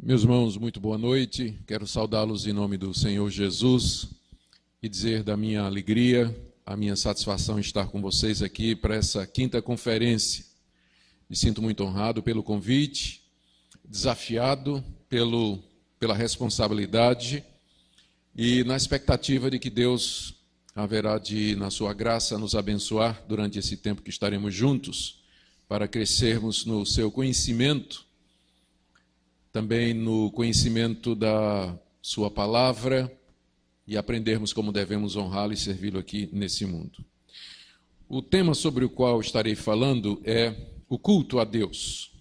Meus irmãos, muito boa noite. Quero saudá-los em nome do Senhor Jesus e dizer da minha alegria, a minha satisfação em estar com vocês aqui para essa quinta conferência. Me sinto muito honrado pelo convite, desafiado pela responsabilidade e na expectativa de que Deus haverá de, na sua graça, nos abençoar durante esse tempo que estaremos juntos para crescermos no seu conhecimento, também no conhecimento da sua palavra e aprendermos como devemos honrá-lo e servi-lo aqui nesse mundo. O tema sobre o qual estarei falando é o culto a Deus.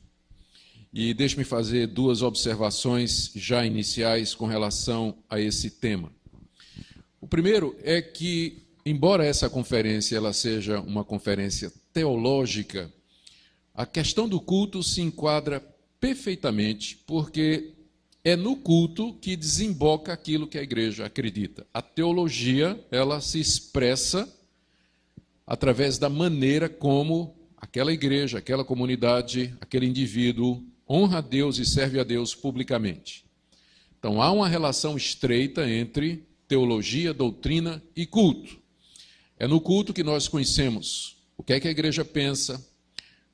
E deixe-me fazer duas observações já iniciais com relação a esse tema. O primeiro é que, embora essa conferência ela seja uma conferência teológica, a questão do culto se enquadra perfeitamente, porque é no culto que desemboca aquilo que a igreja acredita. A teologia, ela se expressa através da maneira como aquela igreja, aquela comunidade, aquele indivíduo honra a Deus e serve a Deus publicamente. Então, há uma relação estreita entre teologia, doutrina e culto. É no culto que nós conhecemos o que é que a igreja pensa,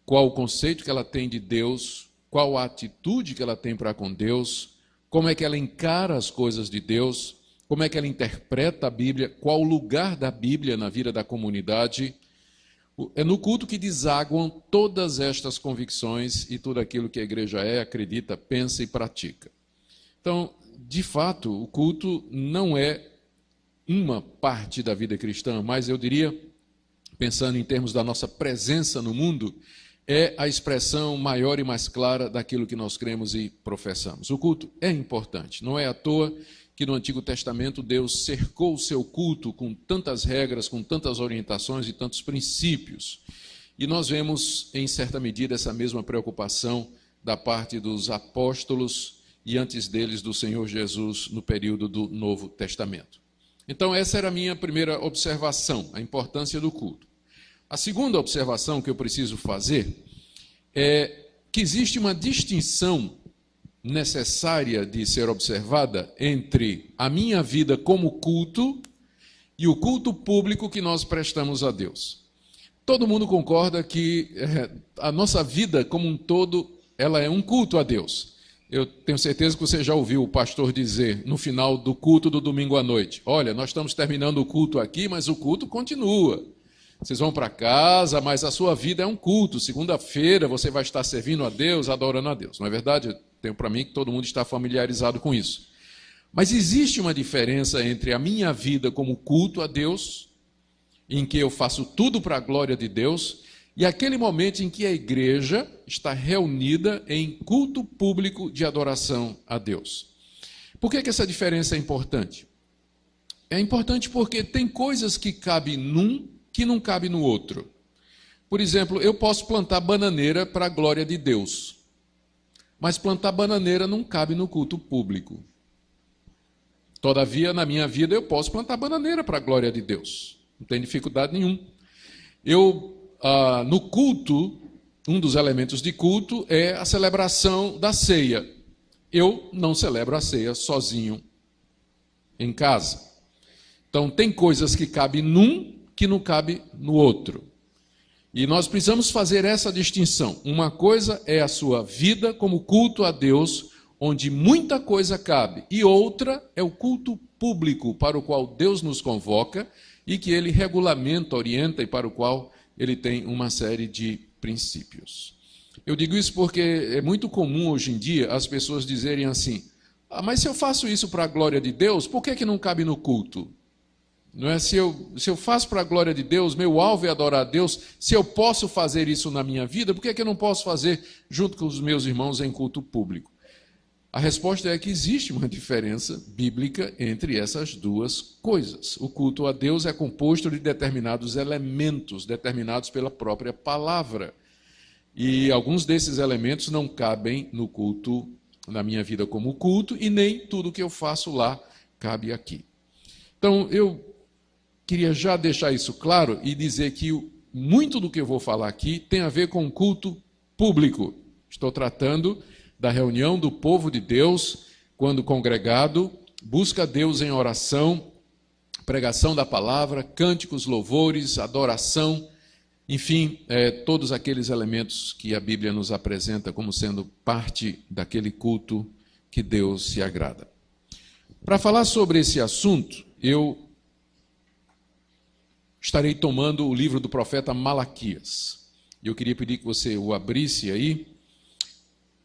qual o conceito que ela tem de Deus, qual a atitude que ela tem para com Deus, como é que ela encara as coisas de Deus, como é que ela interpreta a Bíblia, qual o lugar da Bíblia na vida da comunidade. É no culto que desaguam todas estas convicções e tudo aquilo que a igreja é, acredita, pensa e pratica. Então, de fato, o culto não é uma parte da vida cristã, mas eu diria, pensando em termos da nossa presença no mundo, é a expressão maior e mais clara daquilo que nós cremos e professamos. O culto é importante. Não é à toa que no Antigo Testamento Deus cercou o seu culto com tantas regras, com tantas orientações e tantos princípios. E nós vemos, em certa medida, essa mesma preocupação da parte dos apóstolos e antes deles do Senhor Jesus no período do Novo Testamento. Então, essa era a minha primeira observação, a importância do culto. A segunda observação que eu preciso fazer é que existe uma distinção necessária de ser observada entre a minha vida como culto e o culto público que nós prestamos a Deus. Todo mundo concorda que a nossa vida como um todo, ela é um culto a Deus. Eu tenho certeza que você já ouviu o pastor dizer no final do culto do domingo à noite: olha, nós estamos terminando o culto aqui, mas o culto continua. Vocês vão para casa, mas a sua vida é um culto. Segunda-feira você vai estar servindo a Deus, adorando a Deus. Não é verdade? Eu tenho para mim que todo mundo está familiarizado com isso. Mas existe uma diferença entre a minha vida como culto a Deus, em que eu faço tudo para a glória de Deus, e aquele momento em que a igreja está reunida em culto público de adoração a Deus. Por que essa diferença é importante? É importante porque tem coisas que cabem num que não cabe no outro. Por exemplo, eu posso plantar bananeira para a glória de Deus, mas plantar bananeira não cabe no culto público. Todavia, na minha vida, eu posso plantar bananeira para a glória de Deus. Não tem dificuldade nenhuma. No culto, um dos elementos de culto é a celebração da ceia. Eu não celebro a ceia sozinho em casa. Então, tem coisas que cabem num que não cabe no outro. E nós precisamos fazer essa distinção. Uma coisa é a sua vida como culto a Deus, onde muita coisa cabe, e outra é o culto público para o qual Deus nos convoca e que ele regulamenta, orienta e para o qual ele tem uma série de princípios. Eu digo isso porque é muito comum hoje em dia as pessoas dizerem assim: mas se eu faço isso para a glória de Deus, por que não cabe no culto? Não é? Se eu faço para a glória de Deus, meu alvo é adorar a Deus, se eu posso fazer isso na minha vida, por que eu não posso fazer junto com os meus irmãos em culto público? A resposta é que existe uma diferença bíblica entre essas duas coisas. O culto a Deus é composto de determinados elementos, determinados pela própria palavra. E alguns desses elementos não cabem no culto, na minha vida como culto, e nem tudo que eu faço lá cabe aqui. Então, eu queria já deixar isso claro e dizer que muito do que eu vou falar aqui tem a ver com culto público. Estou tratando da reunião do povo de Deus, quando congregado, busca Deus em oração, pregação da palavra, cânticos, louvores, adoração, enfim, todos aqueles elementos que a Bíblia nos apresenta como sendo parte daquele culto que Deus se agrada. Para falar sobre esse assunto, eu estarei tomando o livro do profeta Malaquias. Eu queria pedir que você o abrisse aí.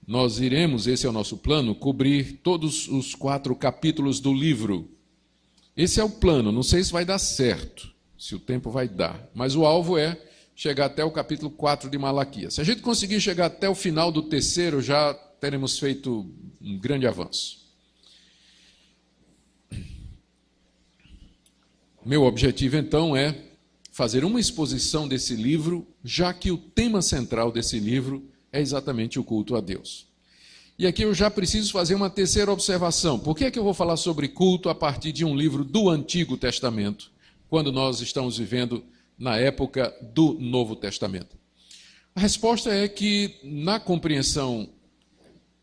Nós iremos, esse é o nosso plano, cobrir todos os 4 capítulos do livro. Esse é o plano, não sei se vai dar certo, se o tempo vai dar, mas o alvo é chegar até o capítulo 4 de Malaquias. Se a gente conseguir chegar até o final do 3º, já teremos feito um grande avanço. Meu objetivo, então, é fazer uma exposição desse livro, já que o tema central desse livro é exatamente o culto a Deus. E aqui eu já preciso fazer uma terceira observação. Por que é que eu vou falar sobre culto a partir de um livro do Antigo Testamento, quando nós estamos vivendo na época do Novo Testamento? A resposta é que, na compreensão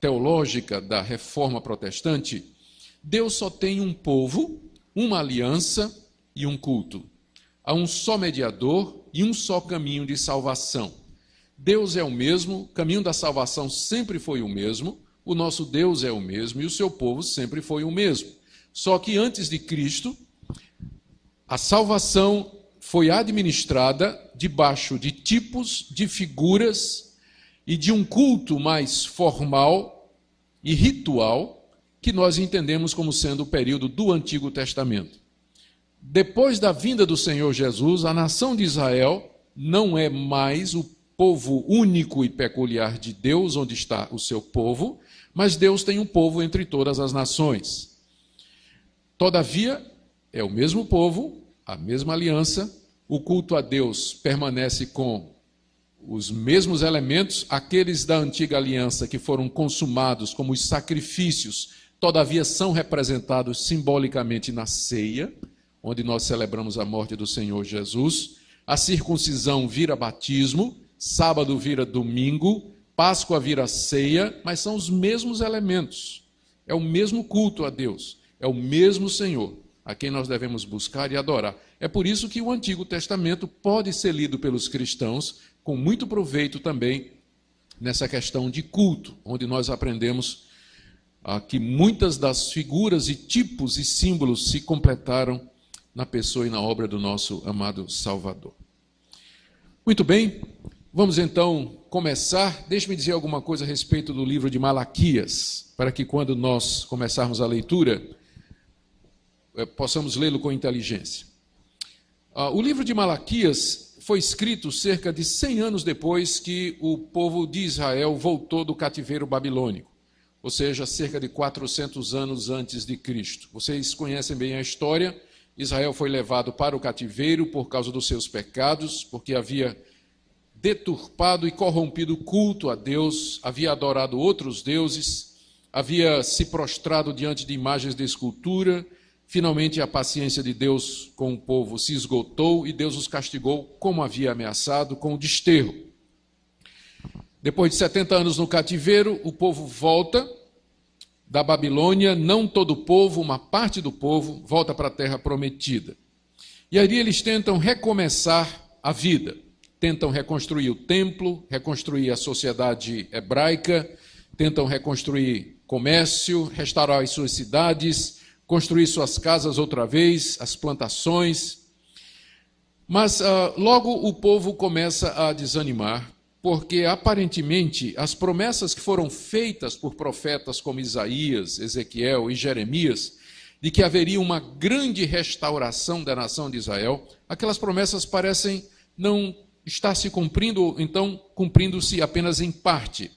teológica da Reforma Protestante, Deus só tem um povo, uma aliança e um culto. Há um só mediador e um só caminho de salvação. Deus é o mesmo, o caminho da salvação sempre foi o mesmo, o nosso Deus é o mesmo e o seu povo sempre foi o mesmo. Só que antes de Cristo, a salvação foi administrada debaixo de tipos, de figuras e de um culto mais formal e ritual que nós entendemos como sendo o período do Antigo Testamento. Depois da vinda do Senhor Jesus, a nação de Israel não é mais o povo único e peculiar de Deus, onde está o seu povo, mas Deus tem um povo entre todas as nações. Todavia, é o mesmo povo, a mesma aliança, o culto a Deus permanece com os mesmos elementos, aqueles da antiga aliança que foram consumados como os sacrifícios, todavia são representados simbolicamente na ceia, onde nós celebramos a morte do Senhor Jesus. A circuncisão vira batismo, sábado vira domingo, Páscoa vira ceia, mas são os mesmos elementos. É o mesmo culto a Deus, é o mesmo Senhor, a quem nós devemos buscar e adorar. É por isso que o Antigo Testamento pode ser lido pelos cristãos com muito proveito também nessa questão de culto, onde nós aprendemos que muitas das figuras e tipos e símbolos se completaram na pessoa e na obra do nosso amado Salvador. Muito bem, vamos então começar. Deixe-me dizer alguma coisa a respeito do livro de Malaquias, para que quando nós começarmos a leitura, possamos lê-lo com inteligência. O livro de Malaquias foi escrito cerca de 100 anos depois que o povo de Israel voltou do cativeiro babilônico, ou seja, cerca de 400 anos antes de Cristo. Vocês conhecem bem a história. Israel foi levado para o cativeiro por causa dos seus pecados, porque havia deturpado e corrompido o culto a Deus, havia adorado outros deuses, havia se prostrado diante de imagens de escultura. Finalmente a paciência de Deus com o povo se esgotou e Deus os castigou, como havia ameaçado, com o desterro. Depois de 70 anos no cativeiro, o povo volta da Babilônia, não todo o povo, uma parte do povo, volta para a terra prometida. E ali eles tentam recomeçar a vida, tentam reconstruir o templo, reconstruir a sociedade hebraica, tentam reconstruir comércio, restaurar as suas cidades, construir suas casas outra vez, as plantações. Mas logo o povo começa a desanimar, porque aparentemente as promessas que foram feitas por profetas como Isaías, Ezequiel e Jeremias, de que haveria uma grande restauração da nação de Israel, aquelas promessas parecem não estar se cumprindo, ou então cumprindo-se apenas em parte.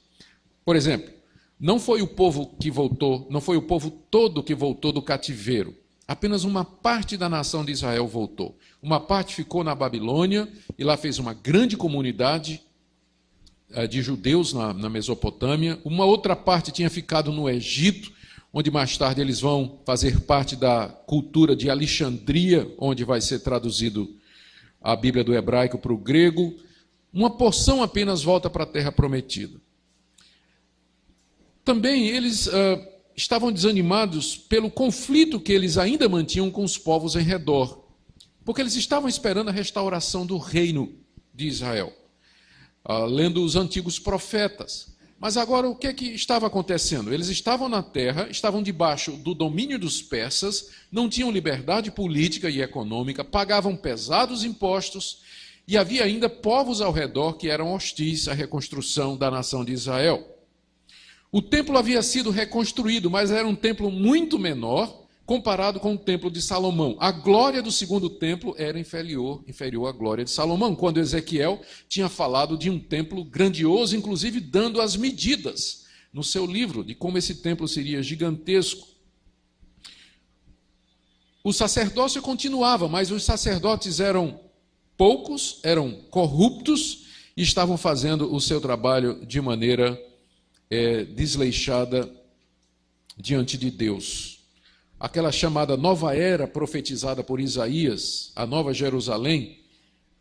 Por exemplo, não foi o povo que voltou, não foi o povo todo que voltou do cativeiro. Apenas uma parte da nação de Israel voltou. Uma parte ficou na Babilônia e lá fez uma grande comunidade de judeus na Mesopotâmia. Uma outra parte tinha ficado no Egito, onde mais tarde eles vão fazer parte da cultura de Alexandria, onde vai ser traduzido a Bíblia do hebraico para o grego. Uma porção apenas volta para a terra prometida. Também eles estavam desanimados pelo conflito que eles ainda mantinham com os povos em redor, porque eles estavam esperando a restauração do reino de Israel, lendo os antigos profetas. Mas agora o que é que estava acontecendo? Eles estavam na terra, estavam debaixo do domínio dos persas, não tinham liberdade política e econômica, pagavam pesados impostos, e havia ainda povos ao redor que eram hostis à reconstrução da nação de Israel. O templo havia sido reconstruído, mas era um templo muito menor comparado com o templo de Salomão. A glória do segundo templo era inferior à glória de Salomão, quando Ezequiel tinha falado de um templo grandioso, inclusive dando as medidas no seu livro de como esse templo seria gigantesco. O sacerdócio continuava, mas os sacerdotes eram poucos, eram corruptos e estavam fazendo o seu trabalho de maneira desleixada diante de Deus. Aquela chamada nova era profetizada por Isaías, a nova Jerusalém,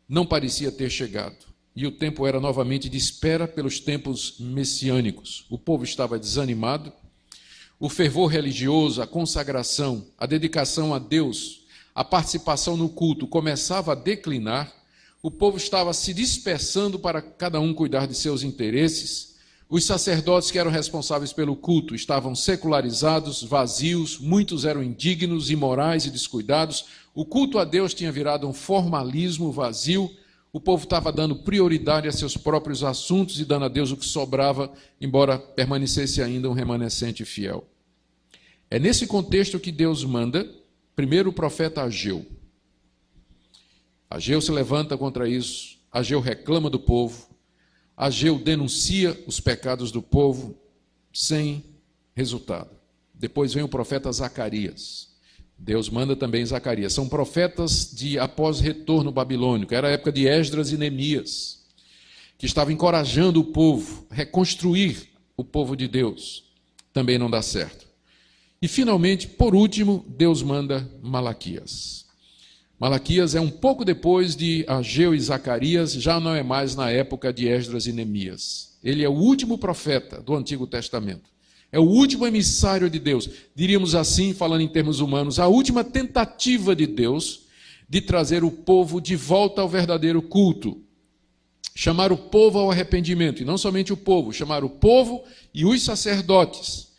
não parecia ter chegado. E o tempo era novamente de espera pelos tempos messiânicos. O povo estava desanimado, o fervor religioso, a consagração, a dedicação a Deus, a participação no culto começava a declinar, o povo estava se dispersando para cada um cuidar de seus interesses. Os sacerdotes que eram responsáveis pelo culto estavam secularizados, vazios, muitos eram indignos, imorais e descuidados. O culto a Deus tinha virado um formalismo vazio. O povo estava dando prioridade a seus próprios assuntos e dando a Deus o que sobrava, embora permanecesse ainda um remanescente fiel. É nesse contexto que Deus manda, primeiro, o profeta Ageu. Ageu se levanta contra isso, Ageu reclama do povo, Ageu denuncia os pecados do povo sem resultado. Depois vem o profeta Zacarias. Deus manda também Zacarias. São profetas de após retorno babilônico. Era a época de Esdras e Neemias, que estavam encorajando o povo a reconstruir o povo de Deus. Também não dá certo. E finalmente, por último, Deus manda Malaquias. Malaquias é um pouco depois de Ageu e Zacarias, já não é mais na época de Esdras e Neemias. Ele é o último profeta do Antigo Testamento. É o último emissário de Deus. Diríamos assim, falando em termos humanos, a última tentativa de Deus de trazer o povo de volta ao verdadeiro culto. Chamar o povo ao arrependimento. E não somente o povo, chamar o povo e os sacerdotes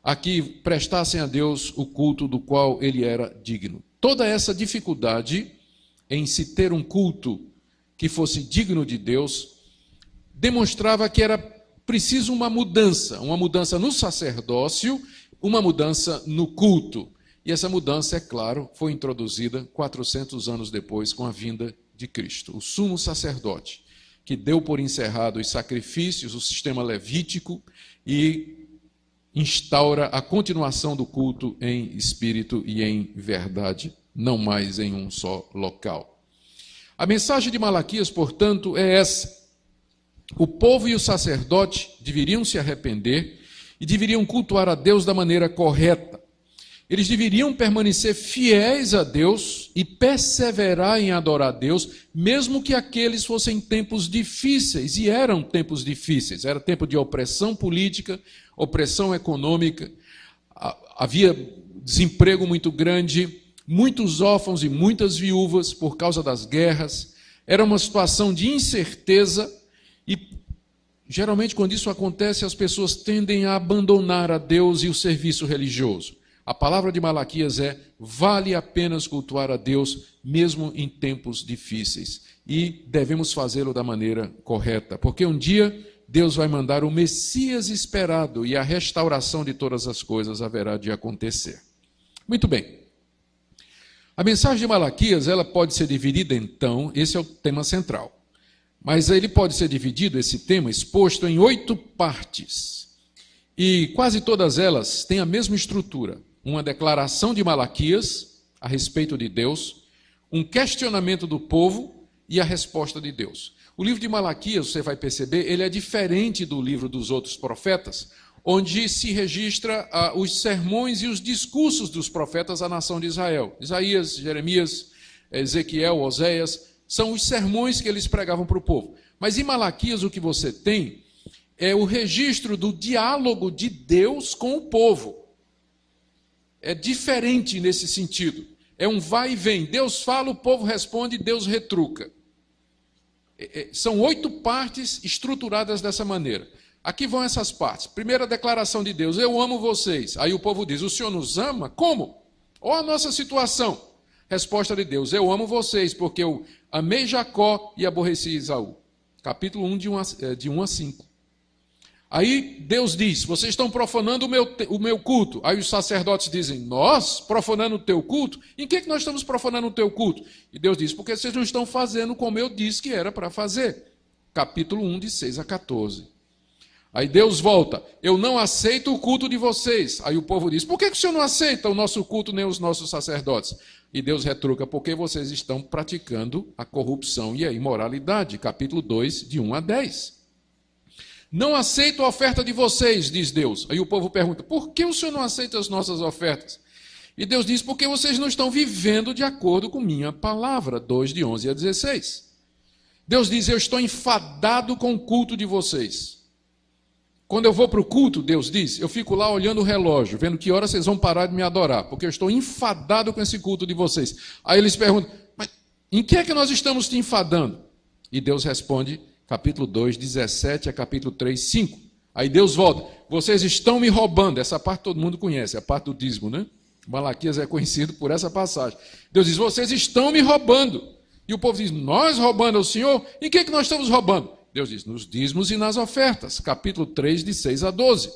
a que prestassem a Deus o culto do qual ele era digno. Toda essa dificuldade em se ter um culto que fosse digno de Deus, demonstrava que era preciso uma mudança no sacerdócio, uma mudança no culto. E essa mudança, é claro, foi introduzida 400 anos depois com a vinda de Cristo, o sumo sacerdote, que deu por encerrado os sacrifícios, o sistema levítico e instaura a continuação do culto em espírito e em verdade, não mais em um só local. A mensagem de Malaquias, portanto, é essa. O povo e o sacerdote deveriam se arrepender e deveriam cultuar a Deus da maneira correta. Eles deveriam permanecer fiéis a Deus e perseverar em adorar a Deus, mesmo que aqueles fossem tempos difíceis, e eram tempos difíceis. Era tempo de opressão política, opressão econômica, havia desemprego muito grande, muitos órfãos e muitas viúvas por causa das guerras. Era uma situação de incerteza e, geralmente, quando isso acontece, as pessoas tendem a abandonar a Deus e o serviço religioso. A palavra de Malaquias é: vale a pena cultuar a Deus, mesmo em tempos difíceis. E devemos fazê-lo da maneira correta, porque um dia Deus vai mandar o Messias esperado e a restauração de todas as coisas haverá de acontecer. Muito bem. A mensagem de Malaquias, ela pode ser dividida, então, esse é o tema central. Mas ele pode ser dividido, esse tema, exposto em 8 partes. E quase todas elas têm a mesma estrutura. Uma declaração de Malaquias a respeito de Deus, um questionamento do povo e a resposta de Deus. O livro de Malaquias, você vai perceber, ele é diferente do livro dos outros profetas, onde se registra os sermões e os discursos dos profetas à nação de Israel. Isaías, Jeremias, Ezequiel, Oséias, são os sermões que eles pregavam para o povo. Mas em Malaquias o que você tem é o registro do diálogo de Deus com o povo. É diferente nesse sentido. É um vai e vem. Deus fala, o povo responde, Deus retruca. São 8 partes estruturadas dessa maneira. Aqui vão essas partes. Primeira declaração de Deus: eu amo vocês. Aí o povo diz: o Senhor nos ama? Como? Olha a nossa situação. Resposta de Deus: eu amo vocês, porque eu amei Jacó e aborreci Esaú. Capítulo 1, de 1 a 5. Aí Deus diz: vocês estão profanando o meu culto. Aí os sacerdotes dizem: nós profanando o teu culto? Em que nós estamos profanando o teu culto? E Deus diz: porque vocês não estão fazendo como eu disse que era para fazer. Capítulo 1, de 6 a 14. Aí Deus volta: eu não aceito o culto de vocês. Aí o povo diz: por que o Senhor não aceita o nosso culto nem os nossos sacerdotes? E Deus retruca: porque vocês estão praticando a corrupção e a imoralidade. Capítulo 2, de 1 a 10. Não aceito a oferta de vocês, diz Deus. Aí o povo pergunta: por que o Senhor não aceita as nossas ofertas? E Deus diz: porque vocês não estão vivendo de acordo com minha palavra. 2, de 11 a 16. Deus diz: eu estou enfadado com o culto de vocês. Quando eu vou para o culto, Deus diz, eu fico lá olhando o relógio, vendo que hora vocês vão parar de me adorar, porque eu estou enfadado com esse culto de vocês. Aí eles perguntam: mas em que é que nós estamos te enfadando? E Deus responde, capítulo 2, 17 a capítulo 3, 5. Aí Deus volta: vocês estão me roubando. Essa parte todo mundo conhece, a parte do dízimo, né? Malaquias é conhecido por essa passagem. Deus diz: vocês estão me roubando. E o povo diz: nós roubando ao Senhor? Em que nós estamos roubando? Deus diz: nos dízimos e nas ofertas. Capítulo 3, de 6 a 12.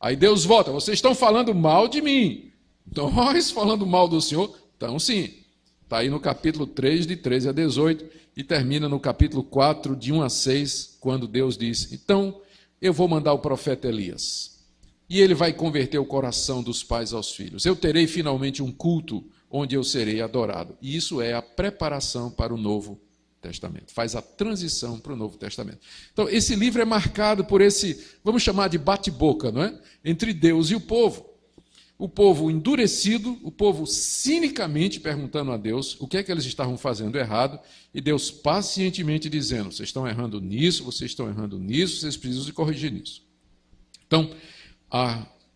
Aí Deus volta: vocês estão falando mal de mim. Nós falando mal do Senhor? Então sim. Está aí no capítulo 3, de 13 a 18, e termina no capítulo 4, de 1 a 6, quando Deus diz: então eu vou mandar o profeta Elias, e ele vai converter o coração dos pais aos filhos. Eu terei finalmente um culto onde eu serei adorado. E isso é a preparação para o Novo Testamento. Faz a transição para o Novo Testamento. Então, esse livro é marcado por esse, vamos chamar de bate-boca, não é? Entre Deus e o povo. O povo endurecido, o povo cinicamente perguntando a Deus o que é que eles estavam fazendo errado, e Deus pacientemente dizendo: vocês estão errando nisso, vocês estão errando nisso, vocês precisam se corrigir nisso. Então,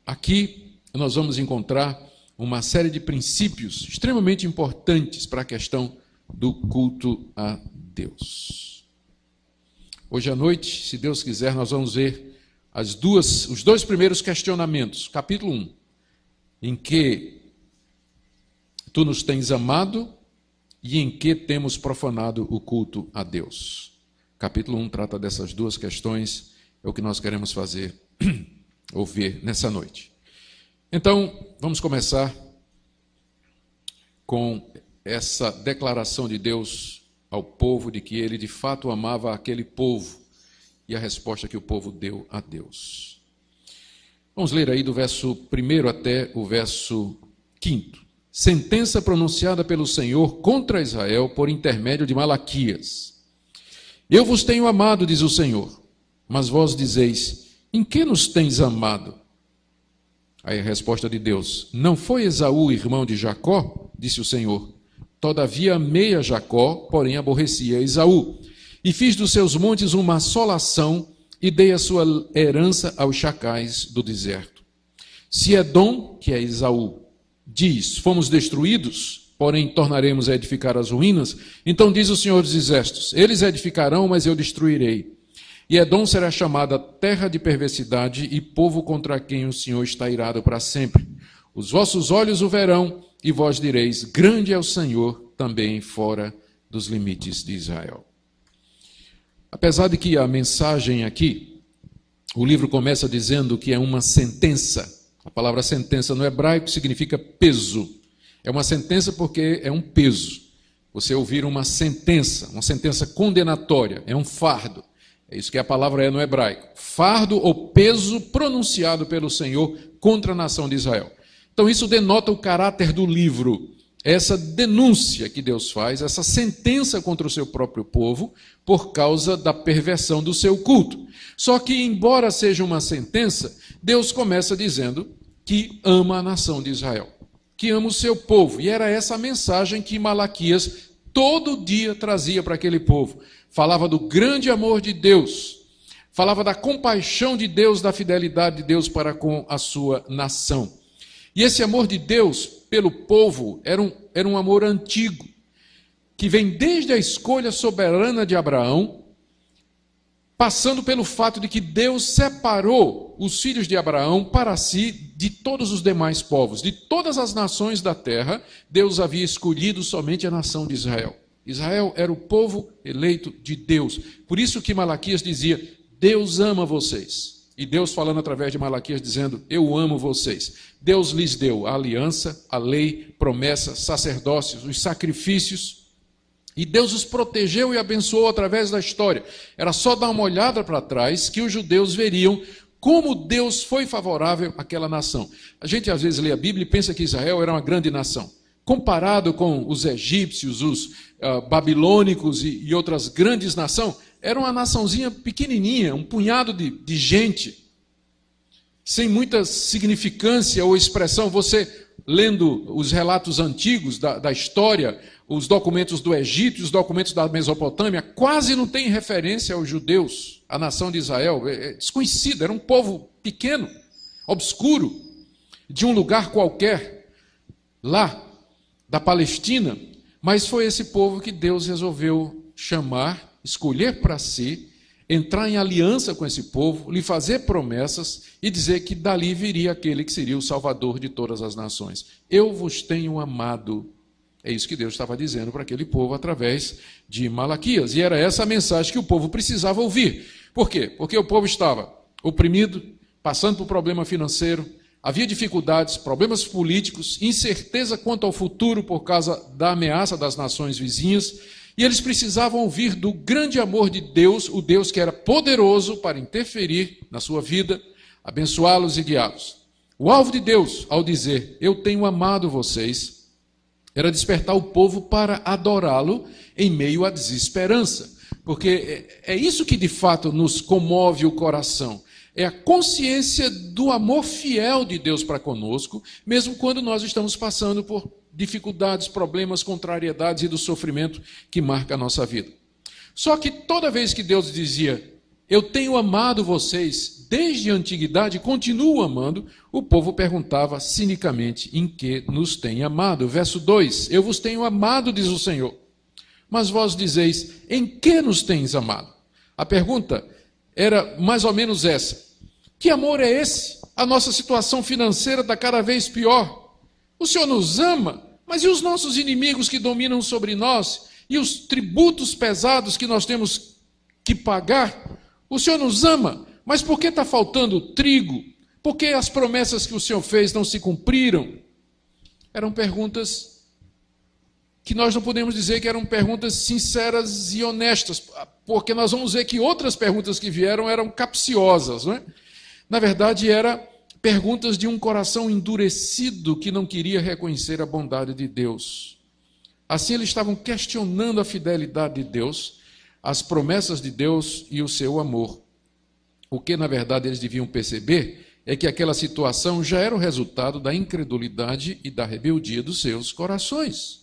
aqui nós vamos encontrar uma série de princípios extremamente importantes para a questão do culto a Deus. Hoje à noite, se Deus quiser, nós vamos ver os 2 primeiros questionamentos. Capítulo 1, em que tu nos tens amado e em que temos profanado o culto a Deus. Capítulo 1 trata dessas 2 questões, é o que nós queremos fazer, ou ver nessa noite. Então, vamos começar com essa declaração de Deus ao povo de que ele de fato amava aquele povo e a resposta que o povo deu a Deus. Vamos ler aí do verso 1 até o verso 5. Sentença pronunciada pelo Senhor contra Israel por intermédio de Malaquias. Eu vos tenho amado, diz o Senhor, mas vós dizeis: em que nos tens amado? Aí a resposta de Deus: não foi Esaú irmão de Jacó? Disse o Senhor. Todavia amei a Jacó, porém aborreci a Esaú. E fiz dos seus montes uma assolação e dei a sua herança aos chacais do deserto. Se Edom, que é Esaú, diz: fomos destruídos, porém tornaremos a edificar as ruínas, então diz o Senhor dos Exércitos: eles edificarão, mas eu destruirei. E Edom será chamada terra de perversidade e povo contra quem o Senhor está irado para sempre. Os vossos olhos o verão, e vós direis: grande é o Senhor, também fora dos limites de Israel. Apesar de que a mensagem aqui, o livro começa dizendo que é uma sentença. A palavra sentença no hebraico significa peso. É uma sentença porque é um peso. Você ouvir uma sentença condenatória, é um fardo. É isso que a palavra é no hebraico. Fardo ou peso pronunciado pelo Senhor contra a nação de Israel. Então isso denota o caráter do livro, essa denúncia que Deus faz, essa sentença contra o seu próprio povo por causa da perversão do seu culto. Só que, embora seja uma sentença, Deus começa dizendo que ama a nação de Israel, que ama o seu povo. E era essa a mensagem que Malaquias todo dia trazia para aquele povo. Falava do grande amor de Deus, falava da compaixão de Deus, da fidelidade de Deus para com a sua nação. E esse amor de Deus pelo povo era um amor antigo, que vem desde a escolha soberana de Abraão, passando pelo fato de que Deus separou os filhos de Abraão para si de todos os demais povos. De todas as nações da terra, Deus havia escolhido somente a nação de Israel. Israel era o povo eleito de Deus. Por isso que Malaquias dizia: Deus ama vocês. E Deus falando através de Malaquias dizendo: eu amo vocês. Deus lhes deu a aliança, a lei, promessas, sacerdócios, os sacrifícios. E Deus os protegeu e abençoou através da história. Era só dar uma olhada para trás que os judeus veriam como Deus foi favorável àquela nação. A gente às vezes lê a Bíblia e pensa que Israel era uma grande nação. Comparado com os egípcios, os babilônicos e outras grandes nações, era uma naçãozinha pequenininha, um punhado de gente, sem muita significância ou expressão. Você, lendo os relatos antigos da história, os documentos do Egito, os documentos da Mesopotâmia, quase não tem referência aos judeus, à nação de Israel. É desconhecida, era um povo pequeno, obscuro, de um lugar qualquer, lá da Palestina, mas foi esse povo que Deus resolveu chamar, escolher para si, entrar em aliança com esse povo, lhe fazer promessas e dizer que dali viria aquele que seria o Salvador de todas as nações. Eu vos tenho amado. É isso que Deus estava dizendo para aquele povo através de Malaquias. E era essa a mensagem que o povo precisava ouvir. Por quê? Porque o povo estava oprimido, passando por problema financeiro, havia dificuldades, problemas políticos, incerteza quanto ao futuro por causa da ameaça das nações vizinhas, e eles precisavam ouvir do grande amor de Deus, o Deus que era poderoso para interferir na sua vida, abençoá-los e guiá-los. O alvo de Deus, ao dizer, eu tenho amado vocês, era despertar o povo para adorá-lo em meio à desesperança. Porque é isso que de fato nos comove o coração. É a consciência do amor fiel de Deus para conosco, mesmo quando nós estamos passando por dificuldades, problemas, contrariedades e do sofrimento que marca a nossa vida. Só que toda vez que Deus dizia, eu tenho amado vocês desde a antiguidade, continuo amando, o povo perguntava cinicamente, em que nos tem amado? Verso 2, eu vos tenho amado, diz o Senhor. Mas vós dizeis, em que nos tens amado? A pergunta era mais ou menos essa. Que amor é esse? A nossa situação financeira está cada vez pior. O Senhor nos ama, mas e os nossos inimigos que dominam sobre nós? E os tributos pesados que nós temos que pagar? O Senhor nos ama, mas por que está faltando trigo? Por que as promessas que o Senhor fez não se cumpriram? Eram perguntas que nós não podemos dizer que eram perguntas sinceras e honestas, porque nós vamos ver que outras perguntas que vieram eram capciosas, não é? Na verdade, eram perguntas de um coração endurecido que não queria reconhecer a bondade de Deus. Assim, eles estavam questionando a fidelidade de Deus, as promessas de Deus e o seu amor. O que, na verdade, eles deviam perceber é que aquela situação já era o resultado da incredulidade e da rebeldia dos seus corações.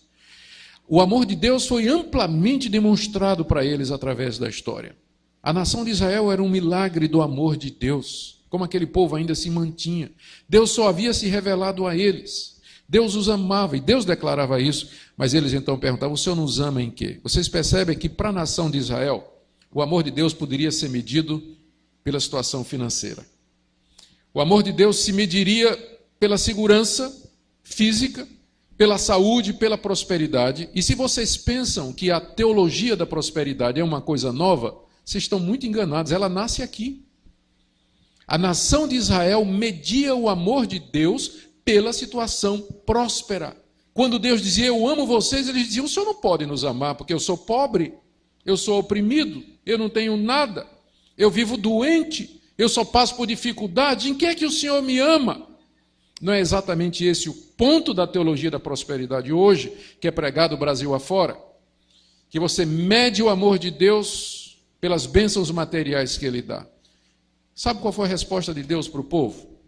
O amor de Deus foi amplamente demonstrado para eles através da história. A nação de Israel era um milagre do amor de Deus, como aquele povo ainda se mantinha. Deus só havia se revelado a eles. Deus os amava e Deus declarava isso, mas eles então perguntavam, o Senhor nos ama em quê? Vocês percebem que para a nação de Israel, o amor de Deus poderia ser medido pela situação financeira. O amor de Deus se mediria pela segurança física, pela saúde, pela prosperidade. E se vocês pensam que a teologia da prosperidade é uma coisa nova, vocês estão muito enganados, ela nasce aqui. A nação de Israel media o amor de Deus pela situação próspera. Quando Deus dizia, eu amo vocês, eles diziam, o Senhor não pode nos amar, porque eu sou pobre, eu sou oprimido, eu não tenho nada, eu vivo doente, eu só passo por dificuldade, em que é que o Senhor me ama? Não é exatamente esse o ponto da teologia da prosperidade hoje, que é pregado no Brasil afora? Que você mede o amor de Deus pelas bênçãos materiais que Ele dá. Sabe qual foi a resposta de Deus para o povo?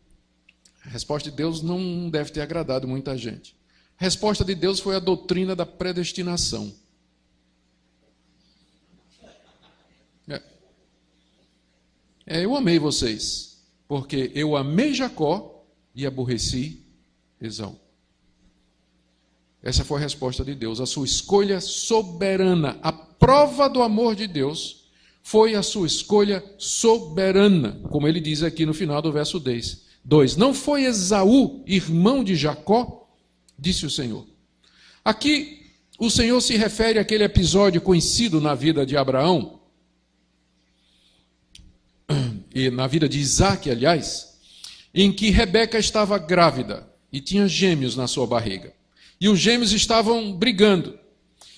A resposta de Deus não deve ter agradado muita gente. A resposta de Deus foi a doutrina da predestinação. Eu amei vocês, porque eu amei Jacó e aborreci Esaú. Essa foi a resposta de Deus, a sua escolha soberana. A prova do amor de Deus foi a sua escolha soberana, como ele diz aqui no final do verso 2. Não foi Esaú, irmão de Jacó? Disse o Senhor. Aqui, o Senhor se refere àquele episódio conhecido na vida de Abraão, e na vida de Isaac, aliás, em que Rebeca estava grávida e tinha gêmeos na sua barriga. E os gêmeos estavam brigando.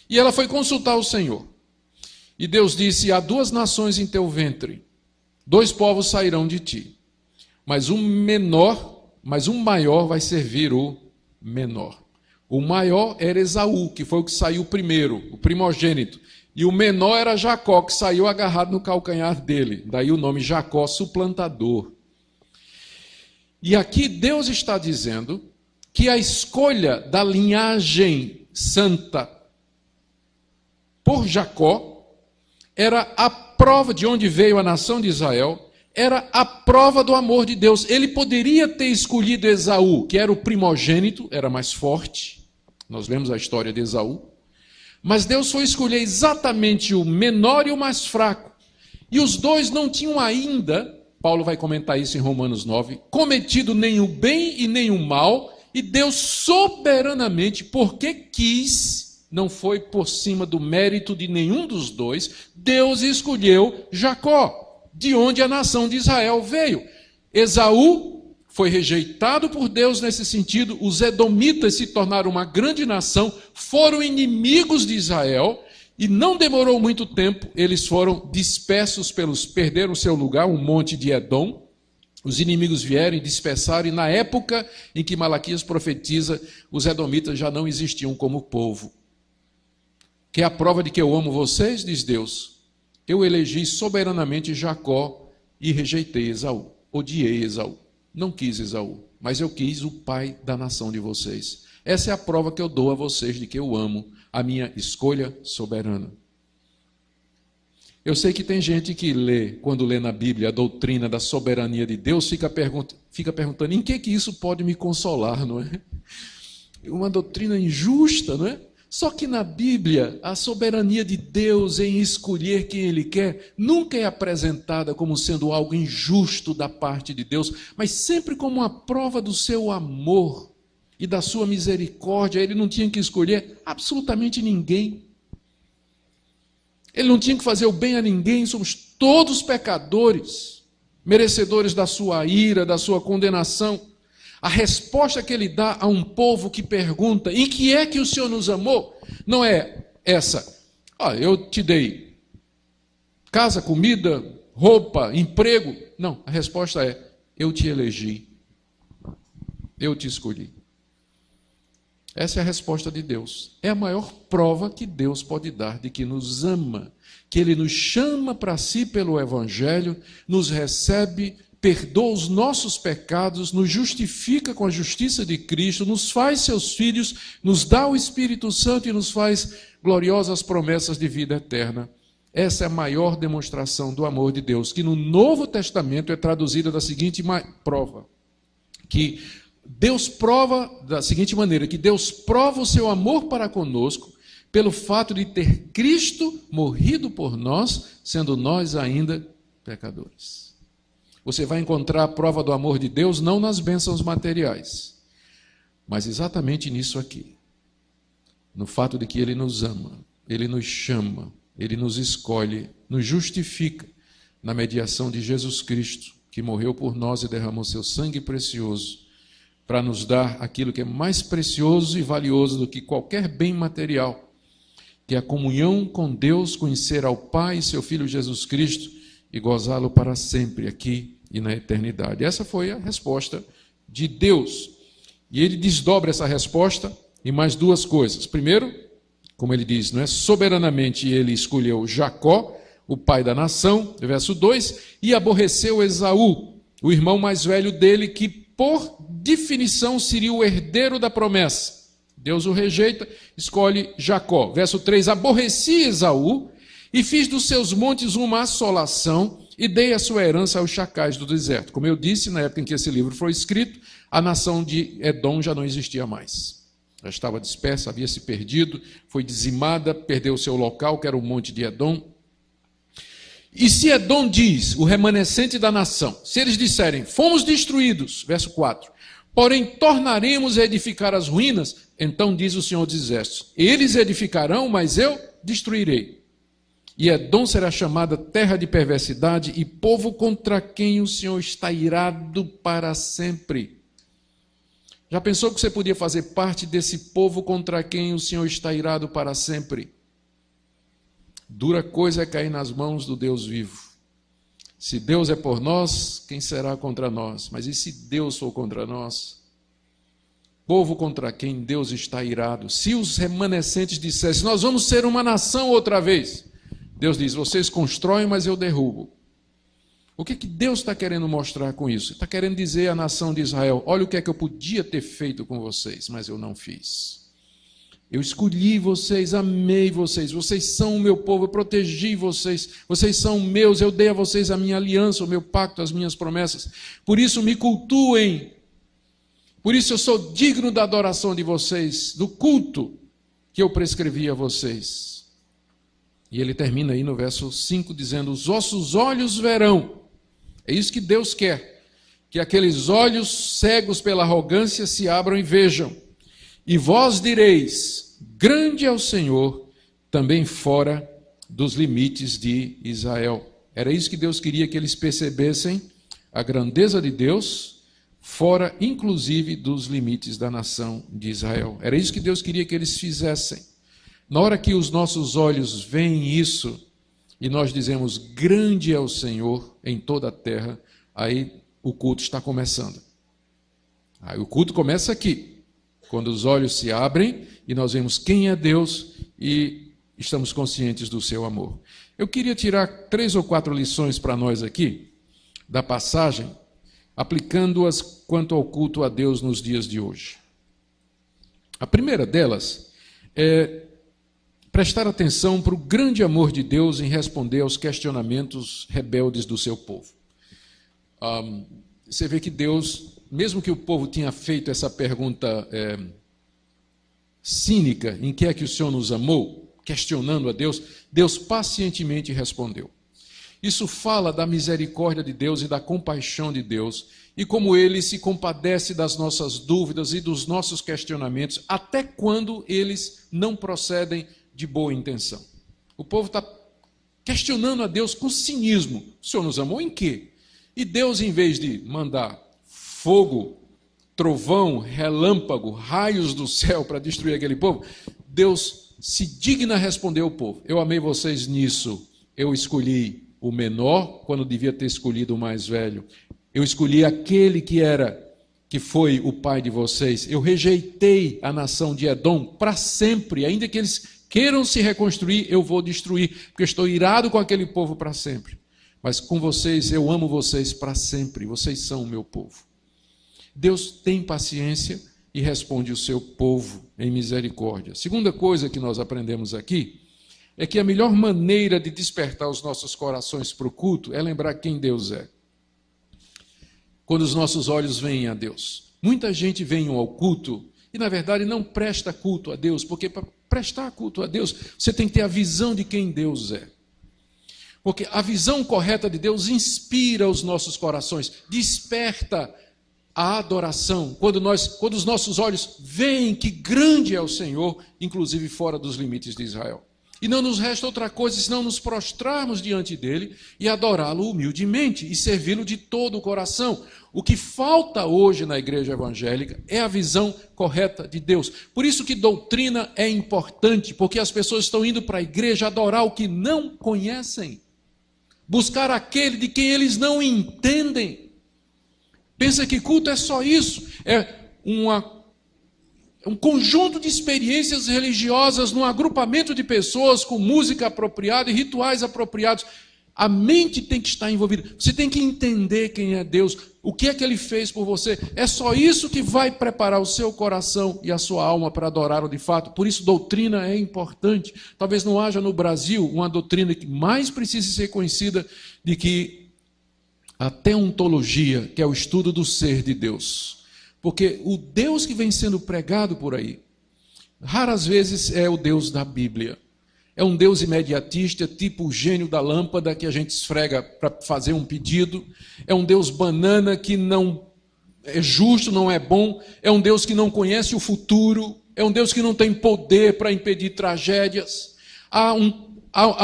E ela foi consultar o Senhor. E Deus disse: há 2 nações em teu ventre, 2 povos sairão de ti. Mas um maior vai servir o menor. O maior era Esaú, que foi o que saiu primeiro, o primogênito. E o menor era Jacó, que saiu agarrado no calcanhar dele. Daí o nome Jacó, suplantador. E aqui Deus está dizendo que a escolha da linhagem santa por Jacó era a prova de onde veio a nação de Israel, era a prova do amor de Deus. Ele poderia ter escolhido Esaú, que era o primogênito, era mais forte. Nós lemos a história de Esaú. Mas Deus foi escolher exatamente o menor e o mais fraco. E os dois não tinham ainda, Paulo vai comentar isso em Romanos 9, cometido nem o bem e nem o mal, e Deus soberanamente, porque quis, não foi por cima do mérito de nenhum dos dois, Deus escolheu Jacó, de onde a nação de Israel veio. Esaú foi rejeitado por Deus nesse sentido, os edomitas se tornaram uma grande nação, foram inimigos de Israel, e não demorou muito tempo, eles foram dispersos perderam seu lugar, um monte de Edom. Os inimigos vieram e dispersaram, e na época em que Malaquias profetiza, os edomitas já não existiam como povo. Que é a prova de que eu amo vocês, diz Deus. Eu elegi soberanamente Jacó e rejeitei Esaú. Odiei Esaú. Não quis Esaú, mas eu quis o pai da nação de vocês. Essa é a prova que eu dou a vocês de que eu amo a minha escolha soberana. Eu sei que tem gente que quando lê na Bíblia a doutrina da soberania de Deus, fica perguntando, em que isso pode me consolar, não é? Uma doutrina injusta, não é? Só que na Bíblia, a soberania de Deus em escolher quem Ele quer, nunca é apresentada como sendo algo injusto da parte de Deus, mas sempre como uma prova do seu amor e da sua misericórdia. Ele não tinha que escolher absolutamente ninguém. Ele não tinha que fazer o bem a ninguém, somos todos pecadores, merecedores da sua ira, da sua condenação. A resposta que ele dá a um povo que pergunta, em que é que o Senhor nos amou? Não é essa, eu te dei casa, comida, roupa, emprego. Não, a resposta é, eu te elegi, eu te escolhi. Essa é a resposta de Deus. É a maior prova que Deus pode dar de que nos ama, que Ele nos chama para si pelo Evangelho, nos recebe, perdoa os nossos pecados, nos justifica com a justiça de Cristo, nos faz seus filhos, nos dá o Espírito Santo e nos faz gloriosas promessas de vida eterna. Essa é a maior demonstração do amor de Deus, que no Novo Testamento é traduzida da seguinte prova, que Deus prova da seguinte maneira, que Deus prova o seu amor para conosco pelo fato de ter Cristo morrido por nós, sendo nós ainda pecadores. Você vai encontrar a prova do amor de Deus não nas bênçãos materiais, mas exatamente nisso aqui, no fato de que Ele nos ama, Ele nos chama, Ele nos escolhe, nos justifica na mediação de Jesus Cristo, que morreu por nós e derramou seu sangue precioso, para nos dar aquilo que é mais precioso e valioso do que qualquer bem material, que é a comunhão com Deus, conhecer ao Pai e seu Filho Jesus Cristo e gozá-lo para sempre aqui e na eternidade. Essa foi a resposta de Deus. E ele desdobra essa resposta em mais 2 coisas. Primeiro, como ele diz, soberanamente ele escolheu Jacó, o pai da nação, verso 2, e aborreceu Esaú, o irmão mais velho dele, que por definição seria o herdeiro da promessa. Deus o rejeita, escolhe Jacó. Verso 3, aborreci Esaú e fiz dos seus montes uma assolação e dei a sua herança aos chacais do deserto. Como eu disse, na época em que esse livro foi escrito, a nação de Edom já não existia mais. Já estava dispersa, havia se perdido, foi dizimada, perdeu o seu local, que era o monte de Edom. E se Edom diz, o remanescente da nação, se eles disserem, fomos destruídos, verso 4, porém tornaremos a edificar as ruínas, então diz o Senhor dos Exércitos, eles edificarão, mas eu destruirei. E Edom será chamada terra de perversidade e povo contra quem o Senhor está irado para sempre. Já pensou que você podia fazer parte desse povo contra quem o Senhor está irado para sempre? Dura coisa é cair nas mãos do Deus vivo. Se Deus é por nós, quem será contra nós? Mas e se Deus for contra nós? Povo contra quem Deus está irado. Se os remanescentes dissessem, nós vamos ser uma nação outra vez. Deus diz, vocês constroem, mas eu derrubo. O que Deus está querendo mostrar com isso? Está querendo dizer à nação de Israel, olha o que é que eu podia ter feito com vocês, mas eu não fiz. Eu escolhi vocês, amei vocês, vocês são o meu povo, eu protegi vocês, vocês são meus, eu dei a vocês a minha aliança, o meu pacto, as minhas promessas. Por isso me cultuem, por isso eu sou digno da adoração de vocês, do culto que eu prescrevi a vocês. E ele termina aí no verso 5 dizendo, os vossos olhos verão. É isso que Deus quer, que aqueles olhos cegos pela arrogância se abram e vejam. E vós direis, grande é o Senhor, também fora dos limites de Israel. Era isso que Deus queria que eles percebessem, a grandeza de Deus, fora inclusive dos limites da nação de Israel. Era isso que Deus queria que eles fizessem. Na hora que os nossos olhos veem isso, e nós dizemos, grande é o Senhor em toda a terra, aí o culto está começando. Aí o culto começa aqui, quando os olhos se abrem e nós vemos quem é Deus e estamos conscientes do seu amor. Eu queria tirar 3 ou 4 lições para nós aqui, da passagem, aplicando-as quanto ao culto a Deus nos dias de hoje. A primeira delas é prestar atenção para o grande amor de Deus em responder aos questionamentos rebeldes do seu povo. Você vê que Deus, mesmo que o povo tinha feito essa pergunta cínica, em que é que o Senhor nos amou, questionando a Deus, Deus pacientemente respondeu. Isso fala da misericórdia de Deus e da compaixão de Deus, e como Ele se compadece das nossas dúvidas e dos nossos questionamentos, até quando eles não procedem de boa intenção. O povo está questionando a Deus com cinismo. O Senhor nos amou em quê? E Deus, em vez de mandar fogo, trovão, relâmpago, raios do céu para destruir aquele povo, Deus se digna a responder ao povo. Eu amei vocês nisso. Eu escolhi o menor quando devia ter escolhido o mais velho. Eu escolhi aquele que foi o pai de vocês. Eu rejeitei a nação de Edom para sempre, ainda que eles queiram se reconstruir, eu vou destruir, porque estou irado com aquele povo para sempre. Mas com vocês, eu amo vocês para sempre, vocês são o meu povo. Deus tem paciência e responde o seu povo em misericórdia. Segunda coisa que nós aprendemos aqui, é que a melhor maneira de despertar os nossos corações para o culto é lembrar quem Deus é. Quando os nossos olhos veem a Deus. Muita gente vem ao culto e, na verdade, não presta culto a Deus, porque para prestar culto a Deus, você tem que ter a visão de quem Deus é. Porque a visão correta de Deus inspira os nossos corações, desperta a adoração, quando os nossos olhos veem que grande é o Senhor, inclusive fora dos limites de Israel. E não nos resta outra coisa senão nos prostrarmos diante dele e adorá-lo humildemente e servi-lo de todo o coração. O que falta hoje na igreja evangélica é a visão correta de Deus. Por isso que doutrina é importante, porque as pessoas estão indo para a igreja adorar o que não conhecem, buscar aquele de quem eles não entendem. Pensa que culto é só isso, é um conjunto de experiências religiosas num agrupamento de pessoas com música apropriada e rituais apropriados. A mente tem que estar envolvida. Você tem que entender quem é Deus, o que é que Ele fez por você. É só isso que vai preparar o seu coração e a sua alma para adorá-lo de fato. Por isso, doutrina é importante. Talvez não haja no Brasil uma doutrina que mais precise ser conhecida de que a teontologia, que é o estudo do ser de Deus. Porque o Deus que vem sendo pregado por aí, raras vezes é o Deus da Bíblia. É um Deus imediatista, tipo o gênio da lâmpada que a gente esfrega para fazer um pedido. É um Deus banana que não é justo, não é bom. É um Deus que não conhece o futuro. É um Deus que não tem poder para impedir tragédias. Há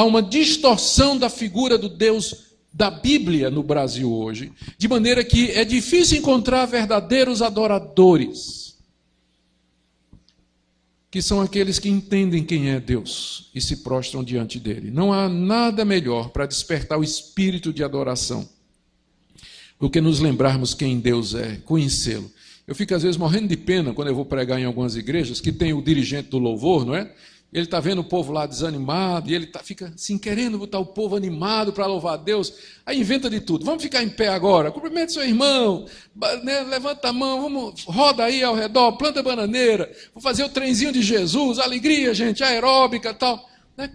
uma distorção da figura do Deus da Bíblia no Brasil hoje, de maneira que é difícil encontrar verdadeiros adoradores, que são aqueles que entendem quem é Deus e se prostram diante dele. Não há nada melhor para despertar o espírito de adoração do que nos lembrarmos quem Deus é, conhecê-lo. Eu fico às vezes morrendo de pena quando eu vou pregar em algumas igrejas que tem o dirigente do louvor, não é? Ele está vendo o povo lá desanimado e ele fica assim querendo botar o povo animado para louvar a Deus. Aí inventa de tudo. Vamos ficar em pé agora. Cumprimente seu irmão. Né? Levanta a mão. Vamos, roda aí ao redor. Planta bananeira. Vou fazer o trenzinho de Jesus. Alegria, gente. Aeróbica e tal. Né?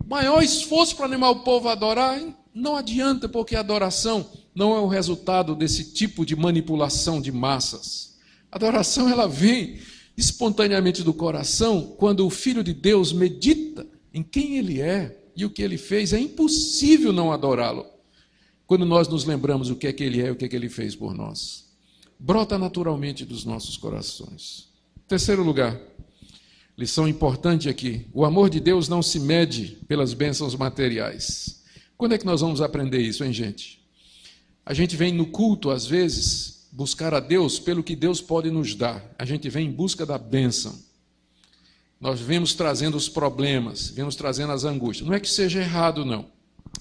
Maior esforço para animar o povo a adorar. Não adianta, porque a adoração não é o resultado desse tipo de manipulação de massas. A adoração, ela vem espontaneamente do coração, quando o Filho de Deus medita em quem Ele é e o que Ele fez. É impossível não adorá-lo, quando nós nos lembramos o que é que Ele é e o que é que Ele fez por nós. Brota naturalmente dos nossos corações. Terceiro lugar, lição importante aqui: o amor de Deus não se mede pelas bênçãos materiais. Quando é que nós vamos aprender isso, hein, gente? A gente vem no culto, às vezes, buscar a Deus pelo que Deus pode nos dar. A gente vem em busca da bênção. Nós vemos trazendo os problemas, vemos trazendo as angústias. Não é que seja errado, não,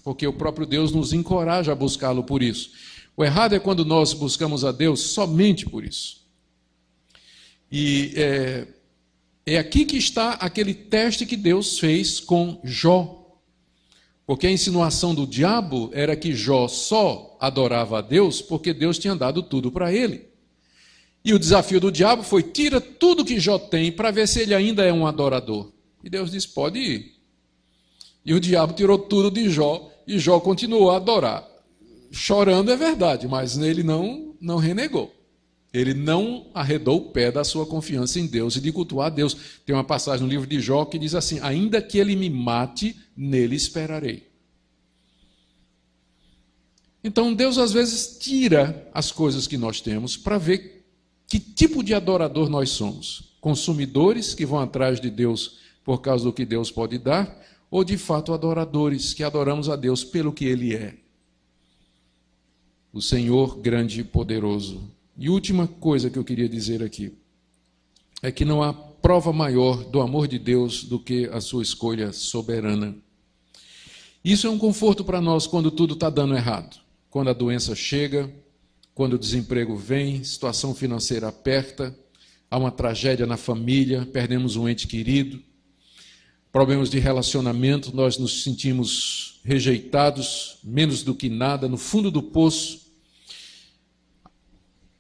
porque o próprio Deus nos encoraja a buscá-lo por isso. O errado é quando nós buscamos a Deus somente por isso. E é aqui que está aquele teste que Deus fez com Jó. Porque a insinuação do diabo era que Jó só adorava a Deus porque Deus tinha dado tudo para ele. E o desafio do diabo foi: tira tudo que Jó tem para ver se ele ainda é um adorador. E Deus disse: pode ir. E o diabo tirou tudo de Jó e Jó continuou a adorar. Chorando é verdade, mas ele não renegou. Ele não arredou o pé da sua confiança em Deus e de cultuar a Deus. Tem uma passagem no livro de Jó que diz assim: ainda que ele me mate, nele esperarei. Então Deus às vezes tira as coisas que nós temos para ver que tipo de adorador nós somos. Consumidores que vão atrás de Deus por causa do que Deus pode dar, ou de fato adoradores que adoramos a Deus pelo que Ele é. O Senhor grande e poderoso. E última coisa que eu queria dizer aqui é que não há prova maior do amor de Deus do que a sua escolha soberana. Isso é um conforto para nós quando tudo está dando errado. Quando a doença chega, quando o desemprego vem, situação financeira aperta, há uma tragédia na família, perdemos um ente querido, problemas de relacionamento, nós nos sentimos rejeitados, menos do que nada, no fundo do poço.